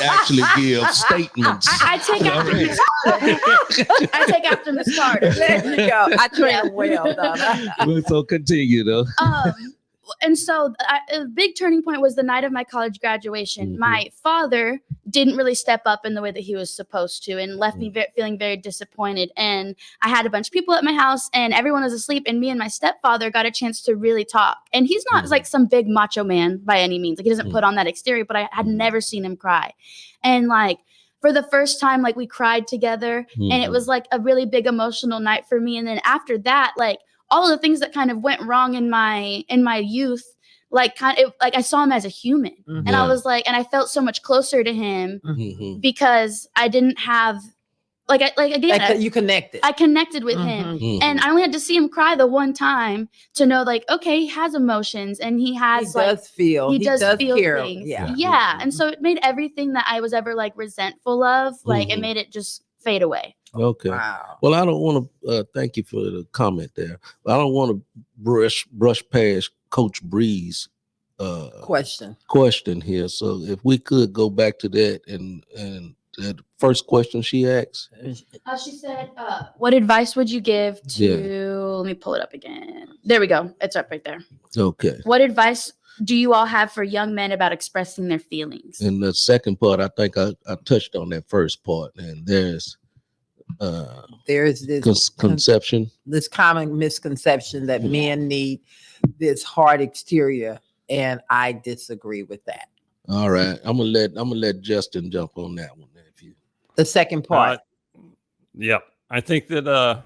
actually give statements. I take after Miss Carter. I take after Miss Carter. There you go. I train well, Donna. So continue though. And so a big turning point was the night of my college graduation. My father didn't really step up in the way that he was supposed to, and left me feeling very disappointed. And I had a bunch of people at my house, and everyone was asleep, and me and my stepfather got a chance to really talk. And he's not like some big macho man by any means. Like, he doesn't put on that exterior, but I had never seen him cry. And like, for the first time, like, we cried together, and it was like a really big emotional night for me. And then after that, like, all of the things that kind of went wrong in my youth, like I saw him as a human, and I was like, and I felt so much closer to him because I didn't have you connected. I connected with him, and I only had to see him cry the one time to know, like, okay, he has emotions, and he does feel things. Yeah. And so it made everything that I was ever like resentful of, like, it made it just fade away. Okay. Wow. Well, I don't want to thank you for the comment there. I don't want to brush past Coach Bree's question here. So if we could go back to that and the first question she asked. She said, what advice would you give to, let me pull it up again. There we go. It's up right there. Okay. What advice do you all have for young men about expressing their feelings? And the second part, I think I touched on that first part, and there's this conception, this common misconception that men need this hard exterior, and I disagree with that. All right, I'm gonna let Justin jump on that one. If you the second part, Yep. I think that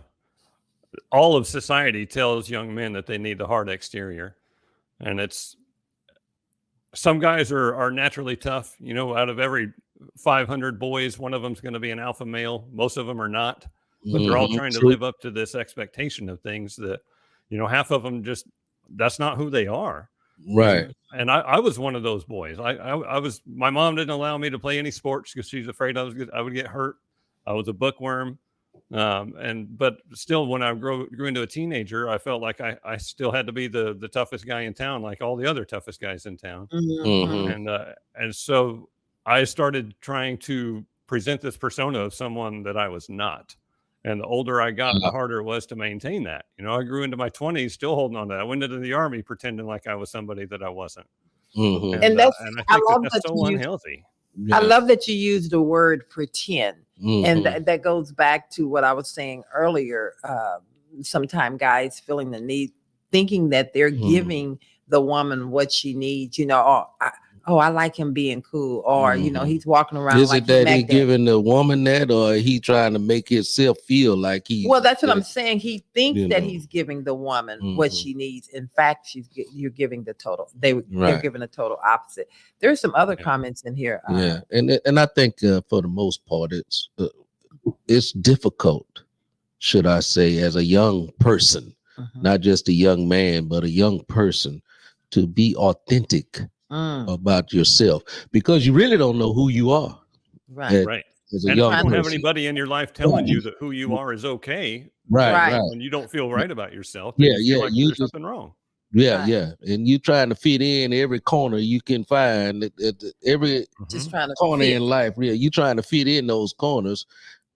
all of society tells young men that they need the hard exterior. And it's some guys are naturally tough. You know, out of every 500 boys, one of them's going to be an alpha male. Most of them are not, but they're all trying to live up to this expectation of things that, you know, half of them just, that's not who they are. Right. And I was one of those boys. I was, my mom didn't allow me to play any sports because she's afraid I would get hurt. I was a bookworm. But still, when I grew into a teenager, I felt like I still had to be the toughest guy in town, like all the other toughest guys in town. And so I started trying to present this persona of someone that I was not. And the older I got, the harder it was to maintain that. You know, I grew into my 20s still holding on to that. I went into the Army pretending like I was somebody that I wasn't. And I think that's so unhealthy. I love that you use the word pretend. And that goes back to what I was saying earlier. Sometimes guys feeling the need, thinking that they're giving the woman what she needs, you know, I like him being cool, or you know, he's walking around. Is it that he giving the woman that, or he trying to make himself feel like he? Well, that's what I'm saying. He thinks that he's giving the woman what she needs. In fact, you're giving the total. They're giving the total opposite. There's some other comments in here. And I think for the most part, it's difficult, should I say, as a young person, not just a young man, but a young person, to be authentic about yourself, because you really don't know who you are. Right. As a and young if you don't have anybody in your life telling you that who you are is okay. Right. When you don't feel right about yourself, then you feel like there's something wrong. And you trying to fit in every corner you can find, every just trying to corner fit in life. You trying to fit in those corners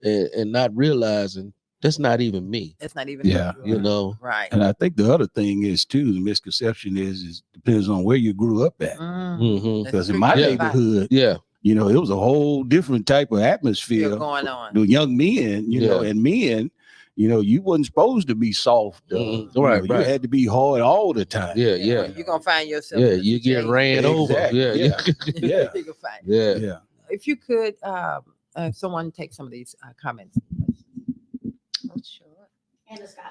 and not realizing that's not even me. It's not even you know. Right. And I think the other thing is too, the misconception is depends on where you grew up at. Because in my neighborhood, you know, it was a whole different type of atmosphere going on. The young men, you know, and men, you know, you wasn't supposed to be soft. You had to be hard all the time. You're gonna find yourself. You get ran over. You can find If you could, someone take some of these comments. Sure.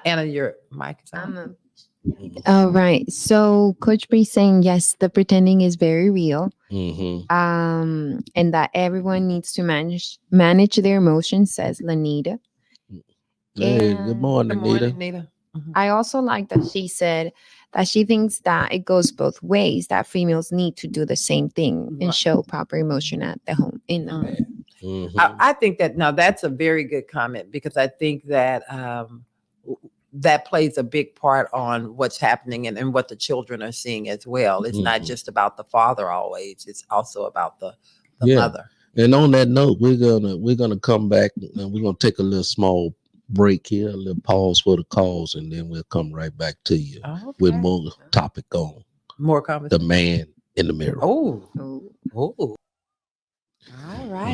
Anna, your mic is on. All right. So Coach Bree saying, yes, the pretending is very real. And that everyone needs to manage their emotions, says Lanita. Hey, good morning, Nita. I also like that she said that she thinks that it goes both ways, that females need to do the same thing and show proper emotion at the home, in the home. I think that now that's a very good comment, because I think that that plays a big part on what's happening and what the children are seeing as well. It's not just about the father always; it's also about the mother. And on that note, we're gonna come back and we're gonna take a little small break here, a little pause for the calls, and then we'll come right back to you with more topic on more conversation. The man in the mirror. Oh.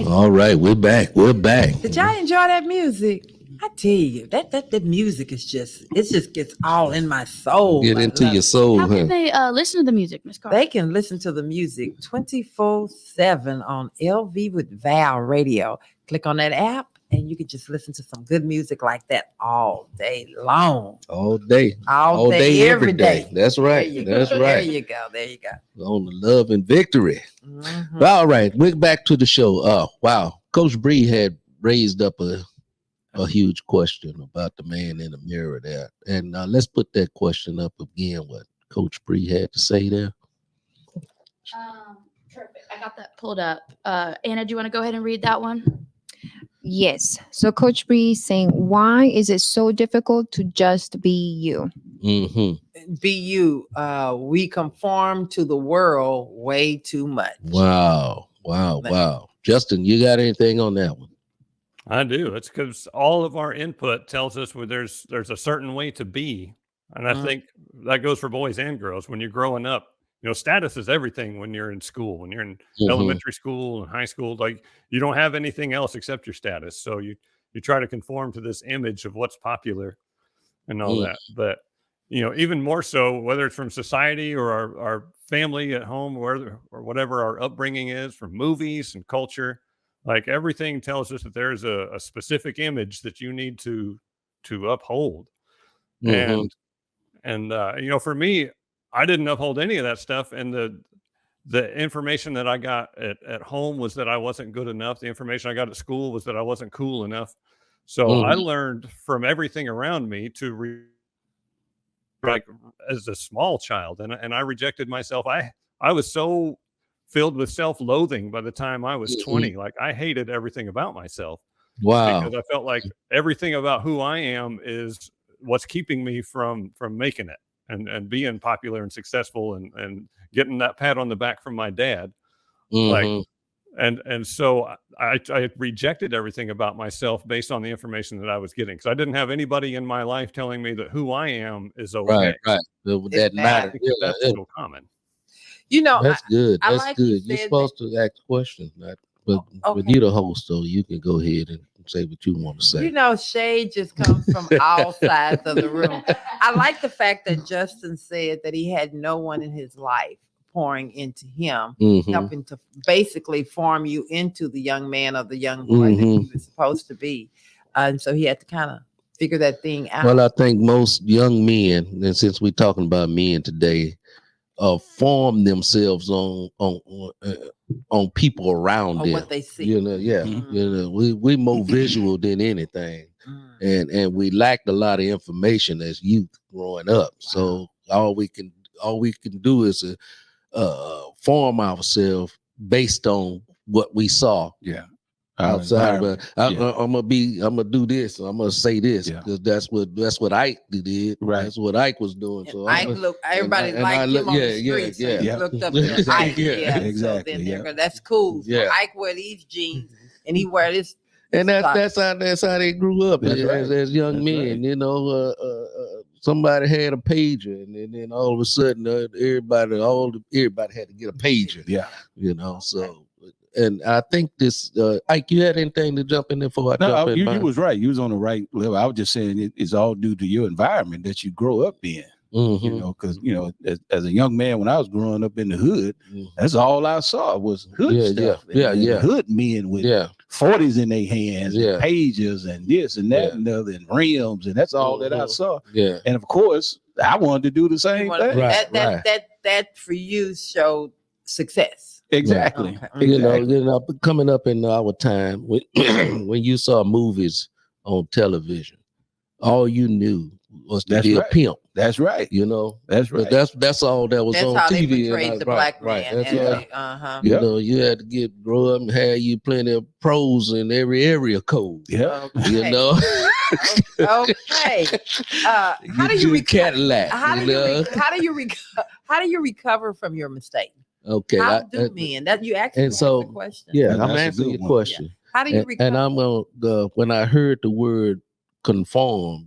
All right, we're back. Did y'all enjoy that music? I tell you, that music is it just gets all in my soul. Get into your soul. How can they listen to the music, Miss Carter? They can listen to the music 24/7 on LV with Val Radio. Click on that app and you can just listen to some good music like that all day long. All day, every day. That's right. That's right. There you go. On the Love and Victory. All right, we're back to the show. Wow, Coach Bree had raised up a huge question about the man in the mirror there, and let's put that question up again. What Coach Bree had to say there. Perfect. I got that pulled up. Anna, do you want to go ahead and read that one? Yes. So Coach Bree is saying, why is it so difficult to just be you? Be you. We conform to the world way too much. Wow. Justin, you got anything on that one? I do. It's because all of our input tells us there's a certain way to be. And I think that goes for boys and girls. When you're growing up, you know, status is everything when you're in school, when you're in elementary school and high school. Like, you don't have anything else except your status. So you try to conform to this image of what's popular and all that. But, you know, even more so, whether it's from society or our family at home or whatever our upbringing is, from movies and culture, Like everything tells us that there's a specific image that you need to uphold. And for me, I didn't uphold any of that stuff. And the information that I got at home was that I wasn't good enough. The information I got at school was that I wasn't cool enough. So I learned from everything around me to like as a small child, and I rejected myself. I was so filled with self-loathing by the time I was 20. Like I hated everything about myself. Wow. Because I felt like everything about who I am is what's keeping me from making it and being popular and successful and getting that pat on the back from my dad. Like and so I rejected everything about myself based on the information that I was getting, because I didn't have anybody in my life telling me that who I am is okay. Right. That matters. That's so common. That's good. That's like good. You're supposed to ask questions, but you're the host, so you can go ahead and say what you want to say. Shade just comes from all sides of the room. I like the fact that Justin said that he had no one in his life pouring into him, helping to basically form you into the young man or the young boy that he was supposed to be. And so he had to kind of figure that thing out. Well, I think most young men, and since we're talking about men today, form themselves on people around them. What they see. We more visual than anything. And we lacked a lot of information as youth growing up. So all we can do is form ourselves based on what we saw. Yeah. Outside, but I'm gonna do this. I'm gonna say this because that's what Ike did. Right. That's what Ike was doing. So Ike everybody liked him on the street. So he looked up to Ike. Exactly. So then that's cool. So Ike wear these jeans and he wear this. And that's how they grew up as young men. Somebody had a pager, and then all of a sudden, everybody had to get a pager. Yeah. So. And I think this, Ike, you had anything to jump in there for? You was right. You was on the right level. I was just saying it's all due to your environment that you grow up in. Because as a young man, when I was growing up in the hood, that's all I saw was hood stuff. Hood men with 40s in their hands, and pages, and this and that and the other, and rims, and that's all that I saw. Yeah, and of course, I wanted to do the same thing. That for you showed success. Exactly. Okay. Coming up in our time, when you saw movies on television, all you knew was to be a pimp. That's right. That's right. But that's all that was on how TV. They portrayed the black man. You had to grow up and have you plenty of pros in every area code. Yeah. Okay. How do you Cadillac? How do you recover from your mistake? Okay. How do men? That you asked me the question. Yeah, I'm answering your question. Yeah. How do you recover? And I'm when I heard the word conform,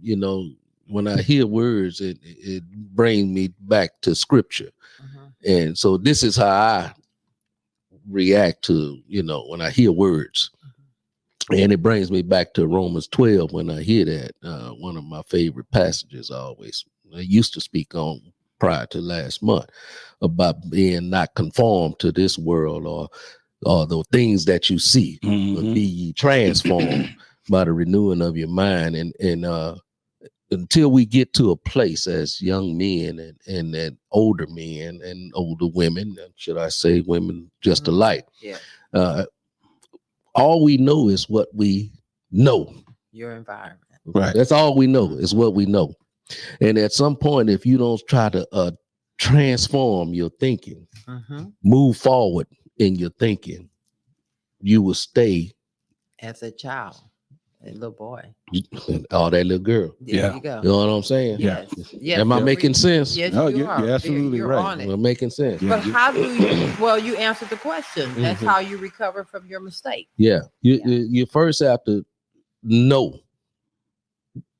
when I hear words, it brings me back to scripture. And so this is how I react to, when I hear words. And it brings me back to Romans 12 when I hear that. One of my favorite passages I used to speak on prior to last month about being not conformed to this world or the things that you see, but be ye transformed by the renewing of your mind. And until we get to a place as young men and older men and older women, should I say women just alike, all we know is what we know. Your environment. Right. That's all we know is what we know. And at some point, if you don't try to transform your thinking, move forward in your thinking, you will stay as a child, a little boy, or that little girl. There you go. You know what I'm saying? Yes. Am I making sense? Yes, no, you're absolutely right. Am I making sense? But how do you? Well, you answered the question. That's how you recover from your mistake. Yeah. You first have to know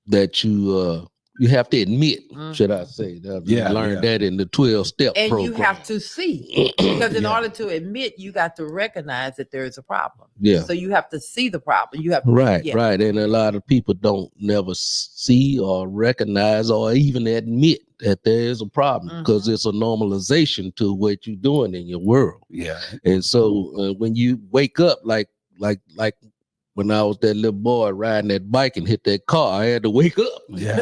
that you have to admit, should I say, learn that in the 12-step and program. You have to see, because in order to admit, you got to recognize that there is a problem. Yeah. So you have to see the problem. You have to, right. And a lot of people don't never see or recognize or even admit that there is a problem because it's a normalization to what you're doing in your world. Yeah. And so when you wake up, like like when I was that little boy riding that bike and hit that car, I had to wake up. Yeah.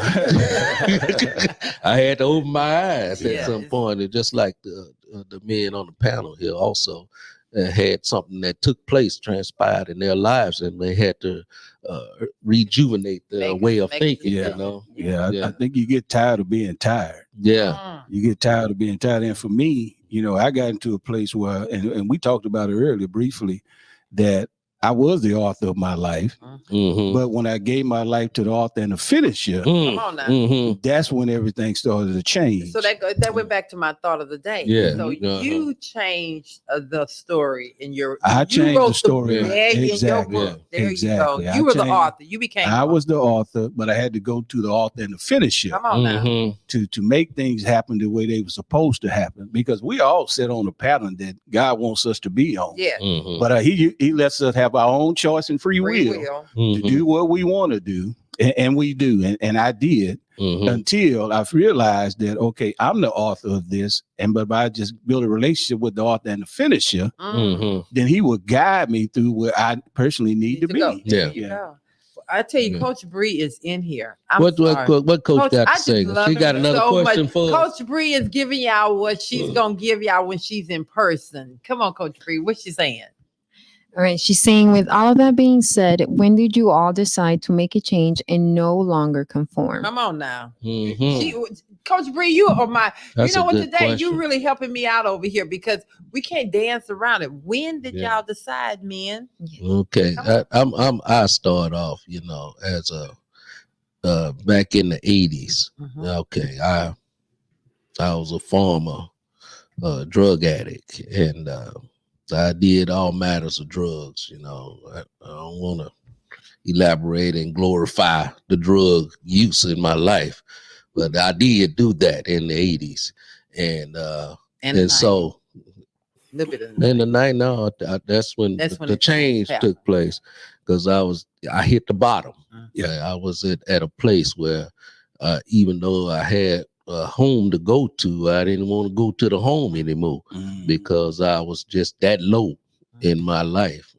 I had to open my eyes at some point. And just like the men on the panel here also had something that took place, transpired in their lives, and they had to rejuvenate their way of thinking. Yeah. You know? I think you get tired of being tired. Yeah. You get tired of being tired. And for me, you know, I got into a place where, and we talked about it earlier briefly, that I was the author of my life, but when I gave my life to the author and the finisher, come on now. That's when everything started to change. So that went back to my thought of the day. Yeah. So you changed the story in your. I changed the story. Exactly. In your book. There you go. You were the author. You became. I was the author, but I had to go to the author and the finisher. Come on now. To make things happen the way they were supposed to happen, because we all set on a pattern that God wants us to be on. Yeah. But he lets us have our own choice and free will to do what we want to do, and we do, and I did until I've realized that okay, I'm the author of this, but if I just build a relationship with the author and the finisher, then he will guide me through where I personally need to be. Go. Yeah. I tell you, Coach Bree is in here. What Coach got to say? She got another question for us. Coach Bree is giving y'all what she's gonna give y'all when she's in person. Come on, Coach Bree, what's she saying? All right, she's saying, with all of that being said, when did you all decide to make a change and no longer conform? Come on now. Coach Bree, you are my, That's you know what, today question. you really helping me out over here because we can't dance around it. When did y'all decide, men? Okay, I start off, you know, as a back in the 80s. Okay, I was a former drug addict, and I did all matters of drugs. You know, I don't want to elaborate and glorify the drug use in my life, but I did do that in the 80s, and so in the 90s, that's when the change took place, because I hit the bottom. I was at a place where even though I had a home to go to, I didn't want to go to the home anymore because I was just that low in my life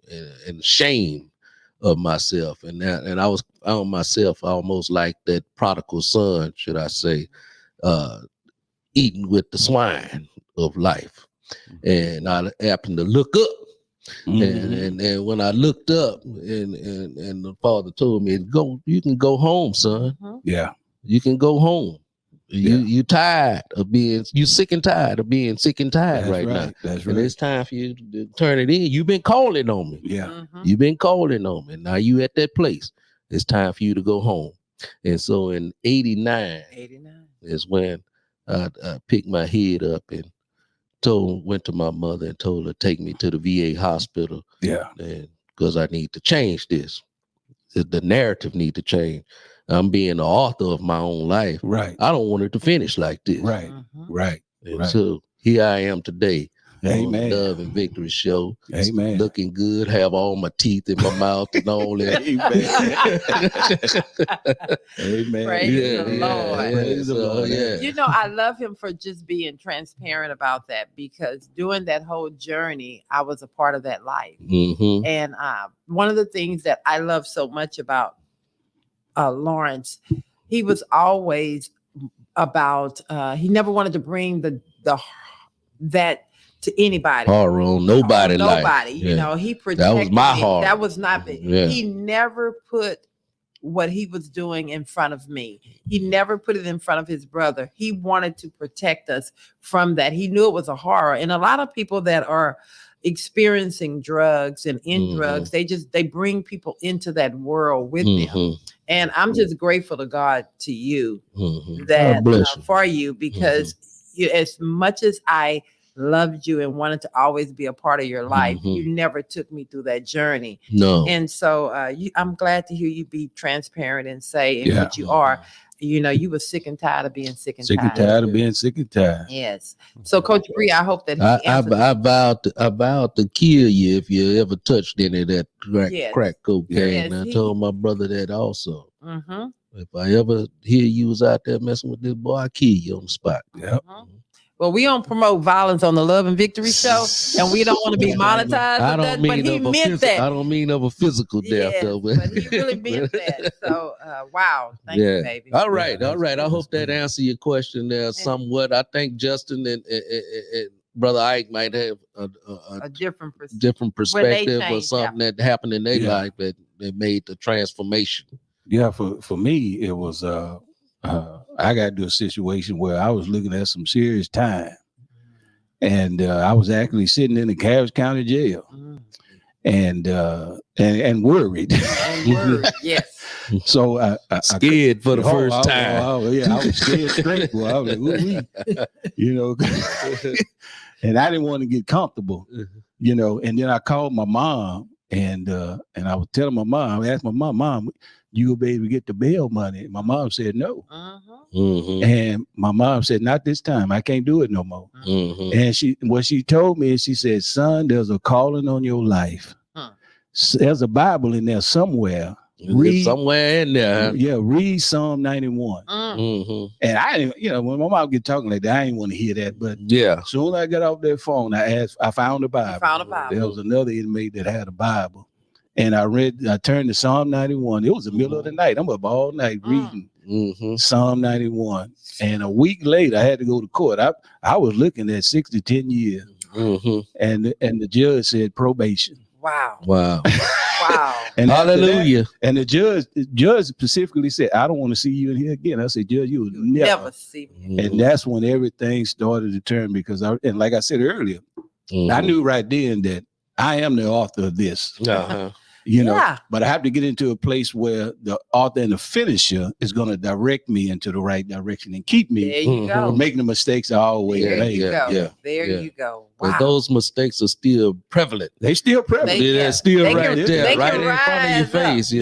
and shame of myself, and I found myself almost like that prodigal son, should I say, eating with the swine of life. And I happened to look up, and when I looked up, and the father told me, you can go home, son. You can go home. You tired of being, you sick and tired of being sick and tired now. That's and it's time for you to turn it in. You've been calling on me. You've been calling on me. Now you at that place. It's time for you to go home. And so in 89 is when I picked my head up and went to my mother and told her to take me to the VA hospital. And because I need to change this. The narrative need to change. I'm being the author of my own life. I don't want it to finish like this. And so here I am today. Amen. Love and Victory Show. Amen. Looking good, have all my teeth in my mouth and all that. Amen. Praise the Lord. Praise the Lord. You know, I love him for just being transparent about that, because during that whole journey, I was a part of that life. And one of the things that I love so much about Lawrence, he was always about, he never wanted to bring that to anybody. Horror on nobody. You know, he protected that was my me. heart. That was not he never put what he was doing in front of me. He never put it in front of his brother. He wanted to protect us from that. He knew it was a horror. And a lot of people that are experiencing drugs and in drugs, they bring people into that world with them. And I'm just grateful to God, to you, that for you, because you, as much as I loved you and wanted to always be a part of your life, you never took me through that journey. And so I'm glad to hear you be transparent and say what you are. You know, you were sick and tired of being sick and tired of being sick and tired. Yes. So Coach Bree, I hope that I vowed to kill you if you ever touched any of that crack cocaine. I told my brother that also. If I ever hear you was out there messing with this boy, I kill you on the spot. Well, we don't promote violence on the Love and Victory show, and we don't want to be monetized. I don't mean but he of a meant that. I don't mean of a physical death, Yes, though. but he really meant that. So, wow, thank you, baby. All right. I hope that answered your question there somewhat. I think Justin and Brother Ike might have a different perspective or something that happened in their life that made the transformation. Yeah, for me, it was I got to a situation where I was looking at some serious time, and I was actually sitting in the Cass County Jail, and worried. Yes. So I scared for the first time. I was scared straight. Boy. I was like, ooh, and I didn't want to get comfortable, And then I called my mom, and I was telling my mom. I asked my mom, you will be able to get the bail money? My mom said no. And my mom said, not this time. I can't do it no more. And what she told me is, she said, son, there's a calling on your life. There's a Bible in there somewhere. Read somewhere in there. Yeah, read Psalm 91. And I didn't, when my mom get talking like that, I didn't want to hear that. But as soon as I got off that phone, I found a Bible. There was another inmate that had a Bible. And I turned to Psalm 91. It was the middle of the night. I'm up all night reading Psalm 91. And a week later, I had to go to court. I was looking at 6 to 10 years. And the judge said probation. Wow. And hallelujah. And the judge specifically said, I don't want to see you in here again. I said, Judge, you will never see me. And that's when everything started to turn, because like I said earlier, I knew right then that I am the author of this. But I have to get into a place where the author and the finisher is going to direct me into the right direction and keep me from making the mistakes I always made. There you go. Wow. But those mistakes are still prevalent. They still prevalent. They're still right there, right in front of your face.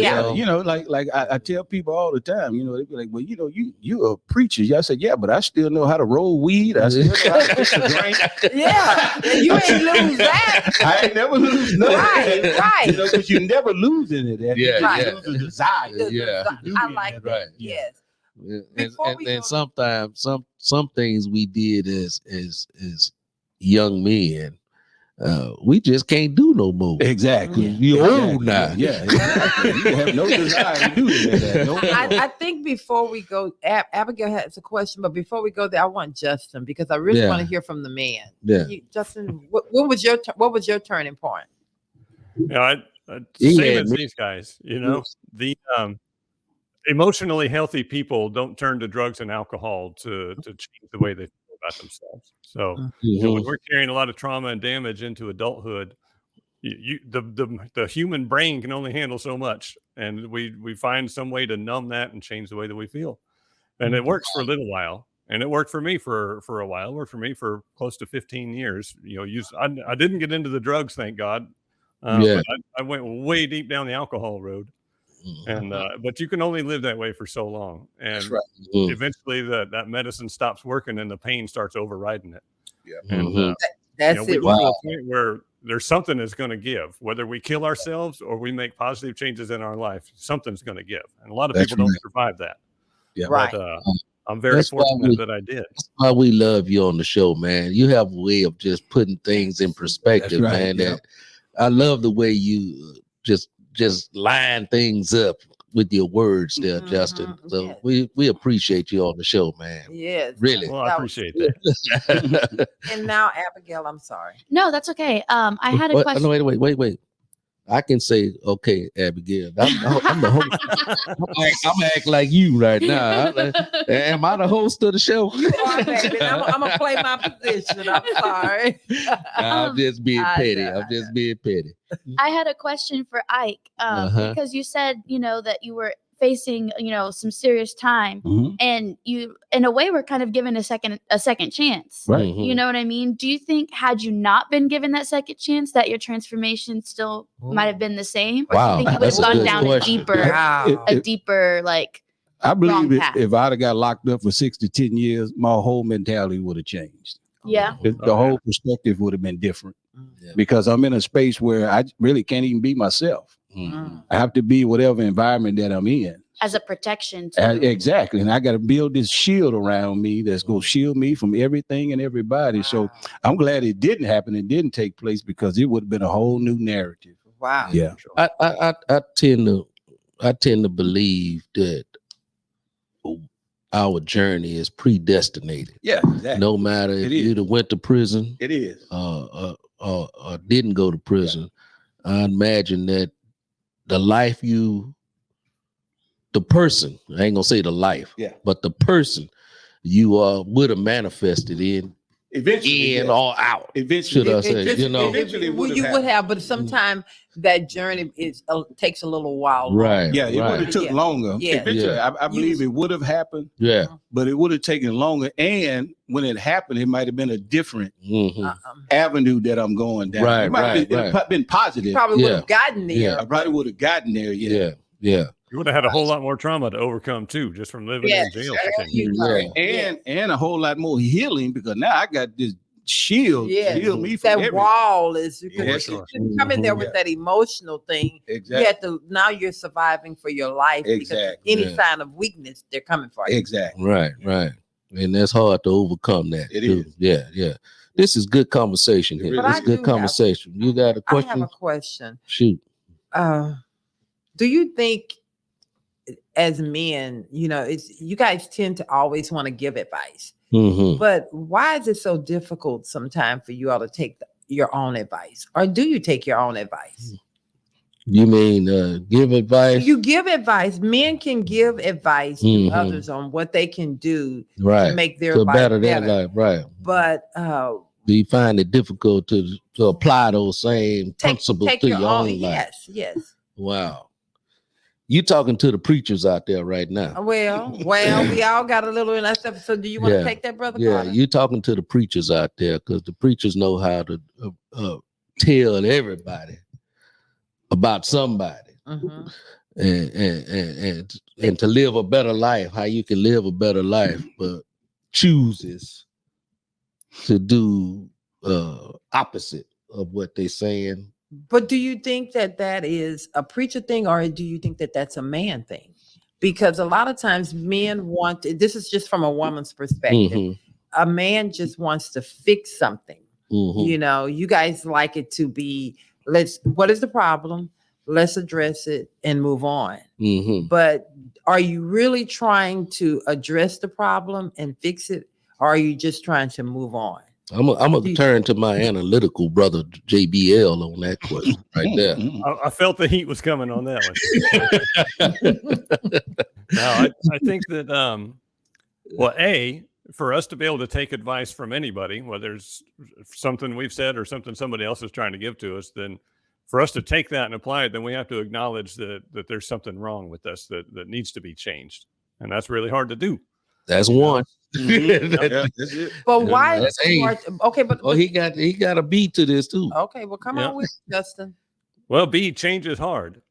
Like I tell people all the time, they be like, well, you're a preacher. I said, yeah, but I still know how to roll weed. I still know how to fix a drink. You ain't lose that. I ain't never lose nothing. Right. Because you never lose any of that. You lose the desire. I like that. Right. Yes. And sometimes some things we did as young men, we just can't do no more. Exactly. You're old now. Yeah, exactly. You have no desire to do that. I think before we go, Abigail has a question, but before we go there, I want Justin, because I really want to hear from the man. Justin, what was your turning point? Same as these guys, the emotionally healthy people don't turn to drugs and alcohol to change the way they feel about themselves. So when we're carrying a lot of trauma and damage into adulthood, the human brain can only handle so much, and we find some way to numb that and change the way that we feel. And it works for a little while, and it worked for me for a while. It worked for me for close to 15 years. I didn't get into the drugs, thank God. But I went way deep down the alcohol road. And but you can only live that way for so long, and eventually that medicine stops working and the pain starts overriding it. And that's we get to a point where there's something that's going to give, whether we kill ourselves or we make positive changes in our life. Something's going to give, and a lot of people don't survive that. But I'm very fortunate that I did. That's why we love you on the show, man. You have a way of just putting things in perspective, man. That I love the way you just line things up with your words there, Justin. So we appreciate you on the show, man. Yes. Really. Well, I appreciate that. And now, Abigail, I'm sorry. No, that's okay. I had a question. No, wait. I can say, okay, Abigail. I'm the host. I'm acting like you right now. Am I the host of the show? You are, baby. I'm going to play my position. I'm sorry. I'm just being petty. I had a question for Ike, because you said, that you were facing, some serious time, and you, in a way, were kind of given a second chance. Right. You know what I mean? Do you think, had you not been given that second chance, that your transformation still might have been the same? Or Wow, do you think you would have gone down a deeper, like, I believe if I'd have got locked up for 6 to 10 years, my whole mentality would have changed. Yeah. The whole perspective would have been different, because I'm in a space where I really can't even be myself. I have to be whatever environment that I'm in. as a protection. Too. Exactly. And I got to build this shield around me that's going to shield me from everything and everybody. Wow. So I'm glad it didn't happen. It didn't take place because it would have been a whole new narrative. Wow. Yeah. I tend to believe that our journey is predestinated. Yeah, exactly. No matter if you went to prison. It is. Or didn't go to prison. Yeah. I imagine that the person, I ain't gonna say the life, but the person you would have manifested in eventually or out. Eventually, should I say? Eventually, you would have, but sometimes that journey takes a little while. Right. Yeah, it would have took longer. Yeah. Eventually, I believe it would have happened. Yeah. But it would have taken longer, and when it happened, it might have been a different avenue that I'm going down. Right. It might have been positive. You probably would have gotten there. Yeah. I probably would have gotten there. Yeah. You would have had a whole lot more trauma to overcome too, just from living in jail. And a whole lot more healing because now I got this shield to heal me from that wall is you come in there with that emotional thing. Exactly. You have to, now you're surviving for your life because any sign of weakness, they're coming for you. Exactly. Right. And that's hard to overcome that. It is. Yeah. This is good conversation here. It's good conversation. You got a question? I have a question. Shoot. Do you think as men, you guys tend to always want to give advice, but why is it so difficult sometimes for you all to take your own advice? Or do you take your own advice? You mean give advice? You give advice. Men can give advice to others on what they can do to make their life better. Right. But do you find it difficult to apply those same principles to your own life? Yes. Wow. You talking to the preachers out there right now. Well, we all got a little in that stuff. So do you want to take that, Brother Carter? You talking to the preachers out there because the preachers know how to tell everybody about somebody and to live a better life, how you can live a better life, but chooses to do opposite of what they're saying. But do you think that is a preacher thing, or do you think that that's a man thing? Because a lot of times men want, this is just from a woman's perspective, a man just wants to fix something. You guys like it to be, what is the problem? Let's address it and move on. But are you really trying to address the problem and fix it? Or are you just trying to move on? I'm gonna turn to my analytical brother JBL on that question right there. I felt the heat was coming on that one. No, I think that for us to be able to take advice from anybody, whether it's something we've said or something somebody else is trying to give to us, then for us to take that and apply it, then we have to acknowledge that there's something wrong with us that needs to be changed, and that's really hard to do. That's one. That's it. But why? That's okay, but he got a beat to this too. Okay, well, come on with Justin. Well, change is hard.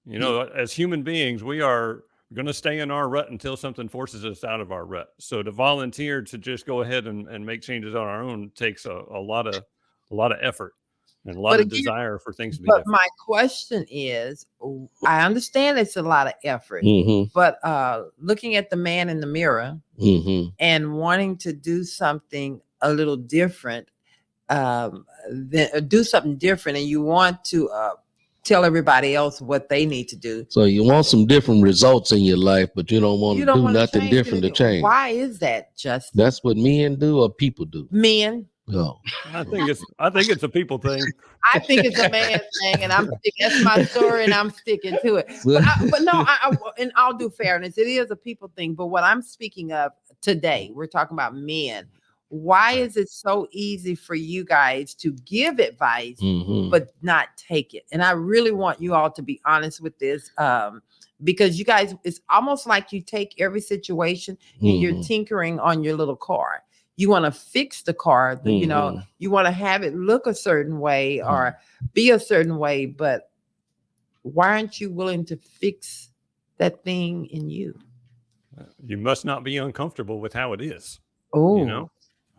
As human beings, we are going to stay in our rut until something forces us out of our rut. So to volunteer to just go ahead and make changes on our own takes a lot of effort and a lot of desire for things to be different. But my question is, I understand it's a lot of effort, but looking at the man in the mirror and wanting to do something a little different, do something different, and you want to tell everybody else what they need to do. So you want some different results in your life, but you don't want to do nothing different to change. Why is that, Justin? That's what men do or people do? Men. No. I think it's a people thing. I think it's a man thing, and that's my story, and I'm sticking to it. But no, in all due fairness, it is a people thing. But what I'm speaking of today, we're talking about men. Why is it so easy for you guys to give advice but not take it? And I really want you all to be honest with this, because you guys, it's almost like you take every situation and you're tinkering on your little car. You want to fix the car, you want to have it look a certain way or be a certain way, but why aren't you willing to fix that thing in you? You must not be uncomfortable with how it is. Oh,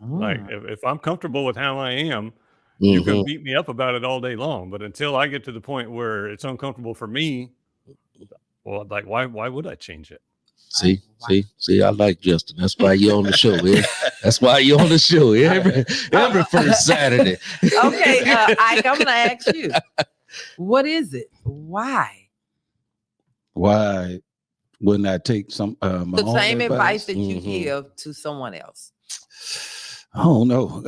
like if I'm comfortable with how I am, you can beat me up about it all day long. But until I get to the point where it's uncomfortable for me, well, like why would I change it? See, I like Justin. That's why you're on the show. That's why you're on the show every first Saturday. Okay, Ike, I'm gonna ask you, what is it? Why wouldn't I take some my the own same advice that you Mm-hmm. give to someone else? I don't know,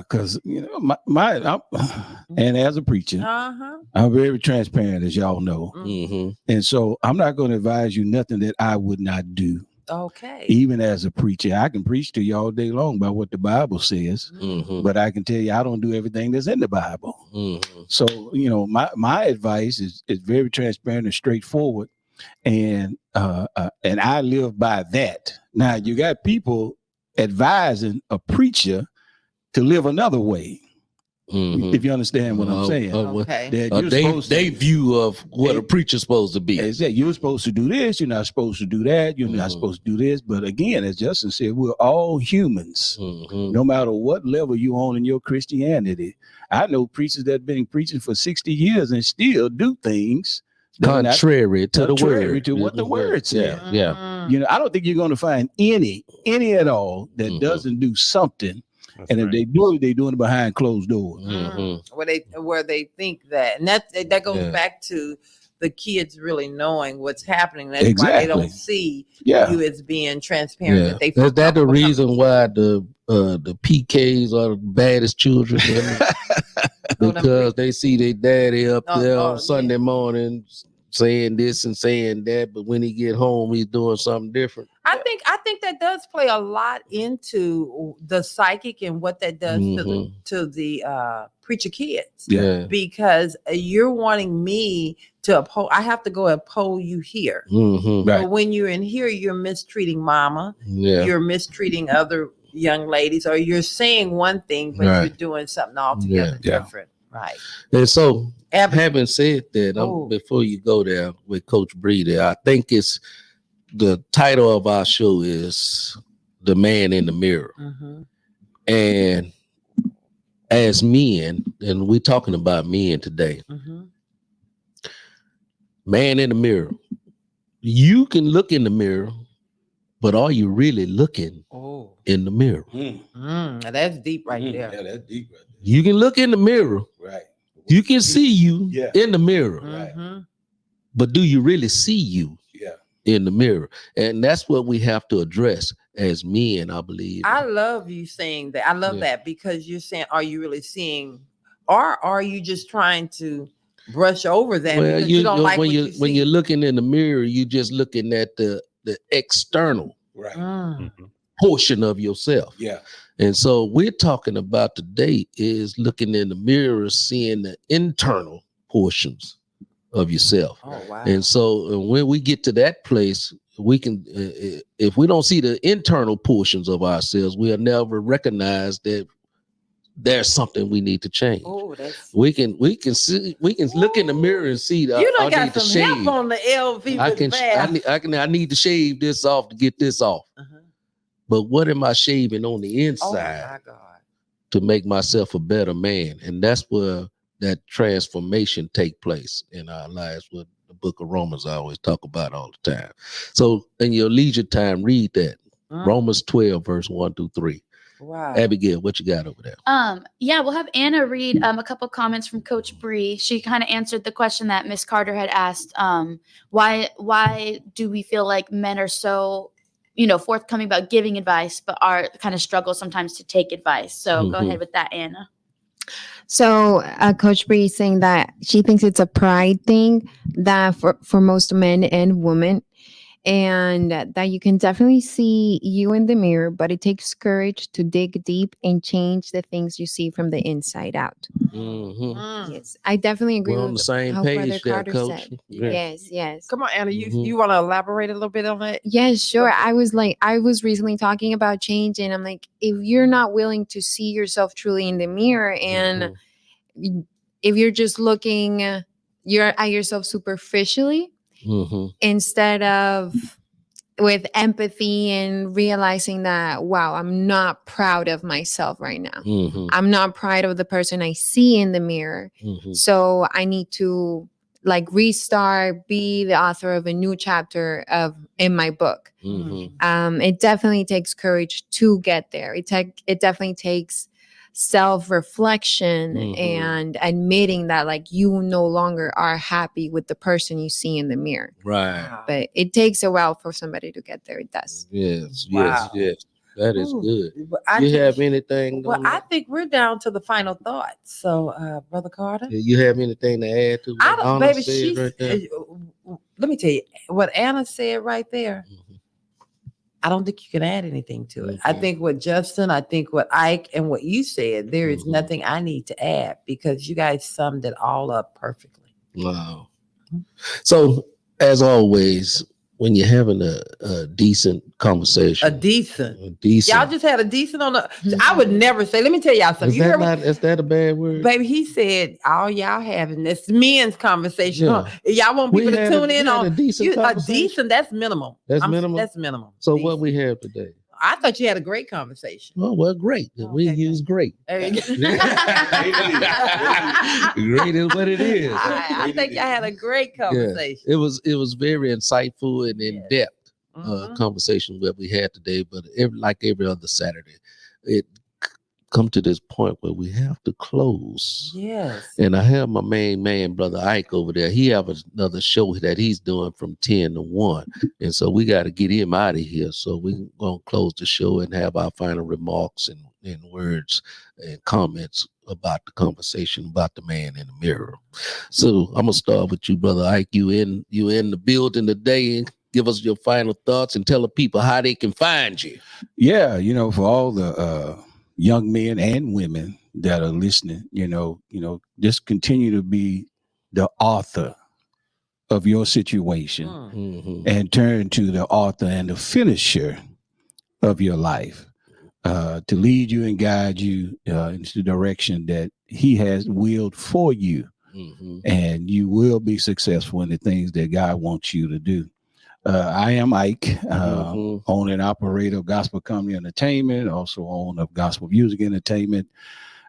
because and as a preacher, I'm very transparent, as y'all know, Mm-hmm. and so I'm not going to advise you nothing that I would not do. Okay. Even as a preacher, I can preach to you all day long about what the Bible says, Mm-hmm. but I can tell you I don't do everything that's in the Bible. Mm-hmm. So my advice is very transparent and straightforward, and I live by that. Now you got people advising a preacher to live another way. Mm-hmm. If you understand what I'm saying. Okay. They view of what a preacher's supposed to be. Exactly. You're supposed to do this. You're not supposed to do that. You're not supposed to do this. But again, as Justin said, we're all humans. Mm-hmm. No matter what level you're on in your Christianity. I know preachers that have been preaching for 60 years and still do things contrary to the word, to what the word says. Yeah. I don't think you're going to find any at all that doesn't do something. That's and if they do it, they're doing it behind closed doors. Mm-hmm. Where they think that, and that goes back to the kids really knowing what's happening. That's why they don't see you as being transparent. Is that the reason why the PKs are the baddest children? Because they see their daddy up there on Sunday morning saying this and saying that, but when he get home, he's doing something different. I think that does play a lot into the psychic and what that does to the preacher kids. Yeah, because you're wanting me to I have to go and poll you here. Mm-hmm. Right. But when you're in here, you're mistreating mama. Yeah. You're mistreating other young ladies, or you're saying one thing, but you're doing something altogether different. Right. And so, having said that, before you go there with Coach Bree, I think it's the title of our show is The Man in the Mirror. Mm-hmm. And as men, and we're talking about men today, man in the mirror. You can look in the mirror, but are you really looking in the mirror? That's deep right there. Yeah, that's deep right there. You can look in the mirror. Right. You can see you in the mirror. Right. But do you really see you in the mirror? And that's what we have to address as men, I believe. I love you saying that. I love that, because you're saying, are you really seeing, or are you just trying to brush over that? Well, you don't like when when you're looking in the mirror, you're just looking at the external portion of yourself. Yeah. And so we're talking about today is looking in the mirror, seeing the internal portions of yourself. Oh, wow. And so when we get to that place, we can, if we don't see the internal portions of ourselves, we'll never recognize that there's something we need to change. Oh, we can look in the mirror and see that you don't got some help on the LV. I need to shave this off to get this off. But what am I shaving on the inside? Oh my God. To make myself a better man? And that's where that transformation take place in our lives. What the book of Romans I always talk about all the time. So in your leisure time, read that. Romans 12, verse 1-3. Wow. Abigail, what you got over there? We'll have Anna read a couple comments from Coach Bree. She kind of answered the question that Miss Carter had asked. Why do we feel like men are so forthcoming about giving advice, but are kind of struggle sometimes to take advice? So go ahead with that, Anna. So Coach Bree is saying that she thinks it's a pride thing that for most men and women, and that you can definitely see you in the mirror, but it takes courage to dig deep and change the things you see from the inside out. Yes, I definitely agree. We're with on the same how page there, Carter Coach. said. Yes. Come on, Anna, you want to elaborate a little bit on that? Yes, sure. I was recently talking about change, and I'm like, if you're not willing to see yourself truly in the mirror, and if you're just looking at yourself superficially, instead of with empathy and realizing that, wow, I'm not proud of myself right now. I'm not proud of the person I see in the mirror. So I need to like restart, be the author of a new chapter in my book. It definitely takes courage to get there. It definitely takes self-reflection and admitting that like you no longer are happy with the person you see in the mirror. Right. But it takes a while for somebody to get there. It does. Yes. Wow. Yes. That is good. I You think- have anything? Well, I think we're down to the final thoughts. So, Brother Carter, You have anything to add to what Anna baby, said right there? let me tell you what Anna said right there. I don't think you can add anything to it. I think what Justin, I think what Ike, and what you said, there is nothing I need to add because you guys summed it all up perfectly. Wow. So, as always, when you're having a decent conversation, A decent. Y'all just had a decent on the. I would never say. Let me tell y'all something. Is that a bad word? Baby, he said all y'all having this men's conversation. Yeah. Y'all want people to tune in on a decent. That's minimal. That's minimal. That's minimal. So decent. What we have today? I thought you had a great conversation. Oh well, great. Okay. We use great. Great is what it is. I think I had a great conversation. Yeah. It was very insightful and in depth conversation that we had today. But like every other Saturday, it come to this point where we have to close. Yes. And I have my main man, Brother Ike, over there. He have another show that he's doing from 10 to 1. And so we got to get him out of here. So we're going to close the show and have our final remarks and words and comments about the conversation about the man in the mirror. So I'm going to start with you, Brother Ike. You in the building today. Give us your final thoughts and tell the people how they can find you. Yeah, for all the young men and women that are listening, just continue to be the author of your situation and turn to the author and the finisher of your life to lead you and guide you into the direction that he has willed for you. And you will be successful in the things that God wants you to do. I am Ike, owner and operator of Gospel Comedy Entertainment, also owner of Gospel Music Entertainment.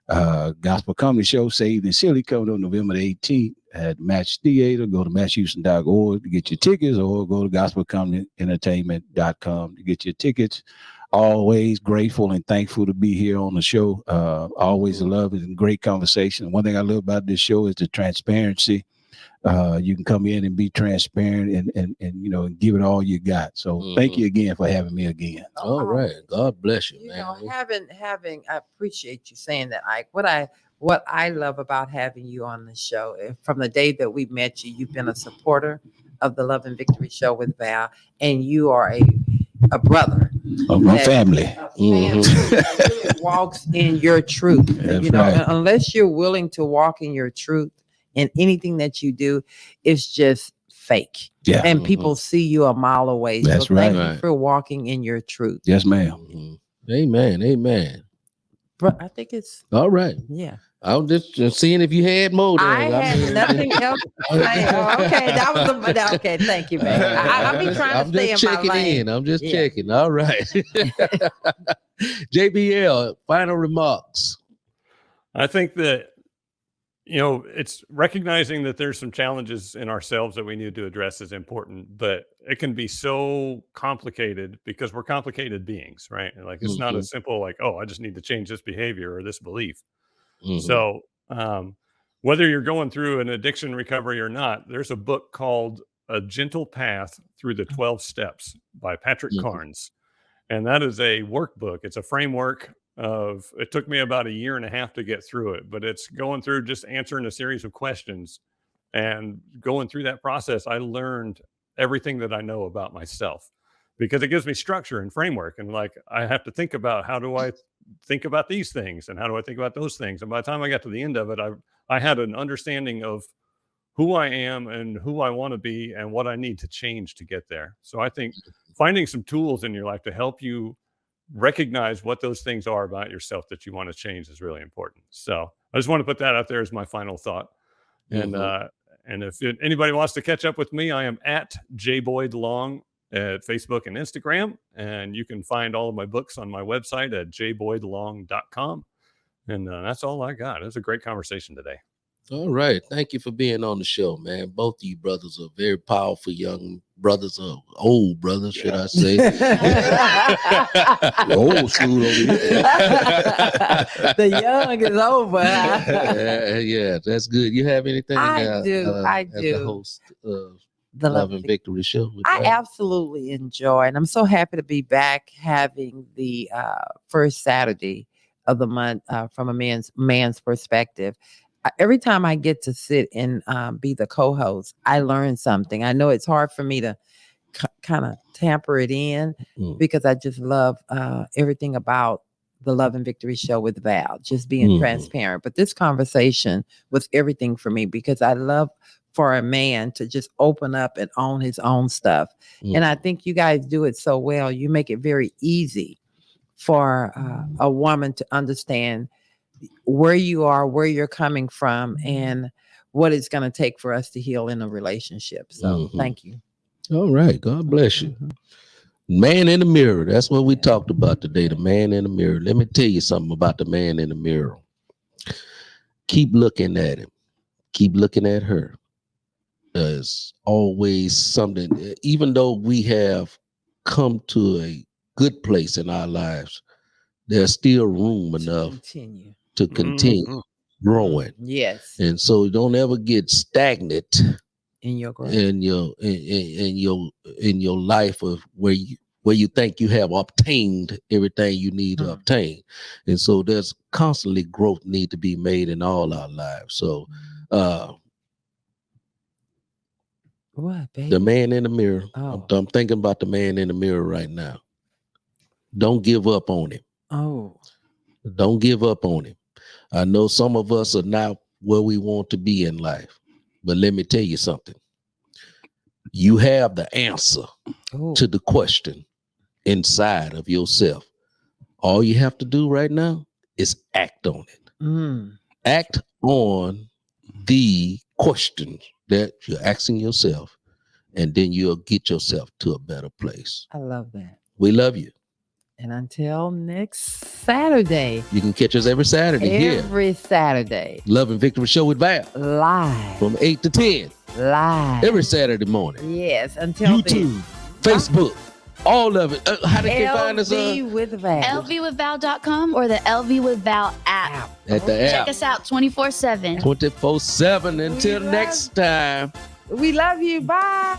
Gospel Comedy Show, Saved and Silly, coming on November the 18th at Match Theater. Go to matchhouston.org to get your tickets, or go to gospelcomedyentertainment.com to get your tickets. Always grateful and thankful to be here on the show. Always love it and great conversation. One thing I love about this show is the transparency. You can come in and be transparent and give it all you got. So thank you again for having me again. All right. God bless you, man. Having I appreciate you saying that, Ike. What I love about having you on the show, from the day that we met you, you've been a supporter of the Love and Victory Show with Val, and you are a brother of my family. That walks in your truth. That's right. Unless you're willing to walk in your truth, and anything that you do is just fake. Yeah. And people see you a mile away. That's so right. Thank you for walking in your truth. Yes, ma'am. Amen. But I think it's all right. Yeah. I was just seeing if you had more. I had nothing else to say. Okay, that was okay. Thank you, man. I'll be trying to stay in my lane. I'm just checking. All right. JBL, final remarks. I think that it's recognizing that there's some challenges in ourselves that we need to address is important, but it can be so complicated because we're complicated beings, right? Like it's not as simple like, oh, I just need to change this behavior or this belief. So whether you're going through an addiction recovery or not, there's a book called A Gentle Path Through the 12 Steps by Patrick Carnes. And that is a workbook. It's a framework it took me about 1.5 years to get through it, but it's going through just answering a series of questions, and going through that process, I learned everything that I know about myself, because it gives me structure and framework. And like, I have to think about, how do I think about these things? And how do I think about those things? And by the time I got to the end of it, I had an understanding of who I am and who I want to be and what I need to change to get there. So I think finding some tools in your life to help you recognize what those things are about yourself that you want to change is really important. So I just want to put that out there as my final thought. And if anybody wants to catch up with me, I am at jboydlong at Facebook and Instagram, and you can find all of my books on my website at jboydlong.com. And that's all I got. It was a great conversation today. All right. Thank you for being on the show, man. Both of you brothers are very powerful young brothers, old brothers, should I say. Old school over here. The young is over. Yeah, that's good. You have anything? I do. As the host of The Love and Victory Show. I absolutely enjoy, and I'm so happy to be back having the first Saturday of the month from a man's perspective. Every time I get to sit and be the co-host, I learn something. I know it's hard for me to kind of tamper it in because I just love everything about the Love and Victory Show with Val, just being transparent. But this conversation was everything for me because I love for a man to just open up and own his own stuff. And I think you guys do it so well. You make it very easy for a woman to understand where you are, where you're coming from, and what it's going to take for us to heal in a relationship. So thank you. All right. God bless you. Man in the mirror. That's what we talked about today. The man in the mirror. Let me tell you something about the man in the mirror. Keep looking at him. Keep looking at her. There's always something, even though we have come to a good place in our lives, there's still room enough to continue growing. Yes. And so don't ever get stagnant in your growth. in your life of where you think you have obtained everything you need to obtain. And so there's constantly growth need to be made in all our lives. So what, baby? the man in the mirror. I'm thinking about the man in the mirror right now. Don't give up on him. Don't give up on him. I know some of us are not where we want to be in life, but let me tell you something. You have the answer to the question inside of yourself. All you have to do right now is act on it. Act on the questions that you're asking yourself, and then you'll get yourself to a better place. I love that. We love you. And until next Saturday. You can catch us every Saturday Every Saturday. Love and Victory Show with Val. Live. From 8 to 10. Live. Every Saturday morning. Yes. Until YouTube, Facebook, all of it. How they can find us? LV with Val. LVwithVal.com or the LV with Val app. At the app. Check us out 24/7. 24/7. Until next time. We love you. Bye.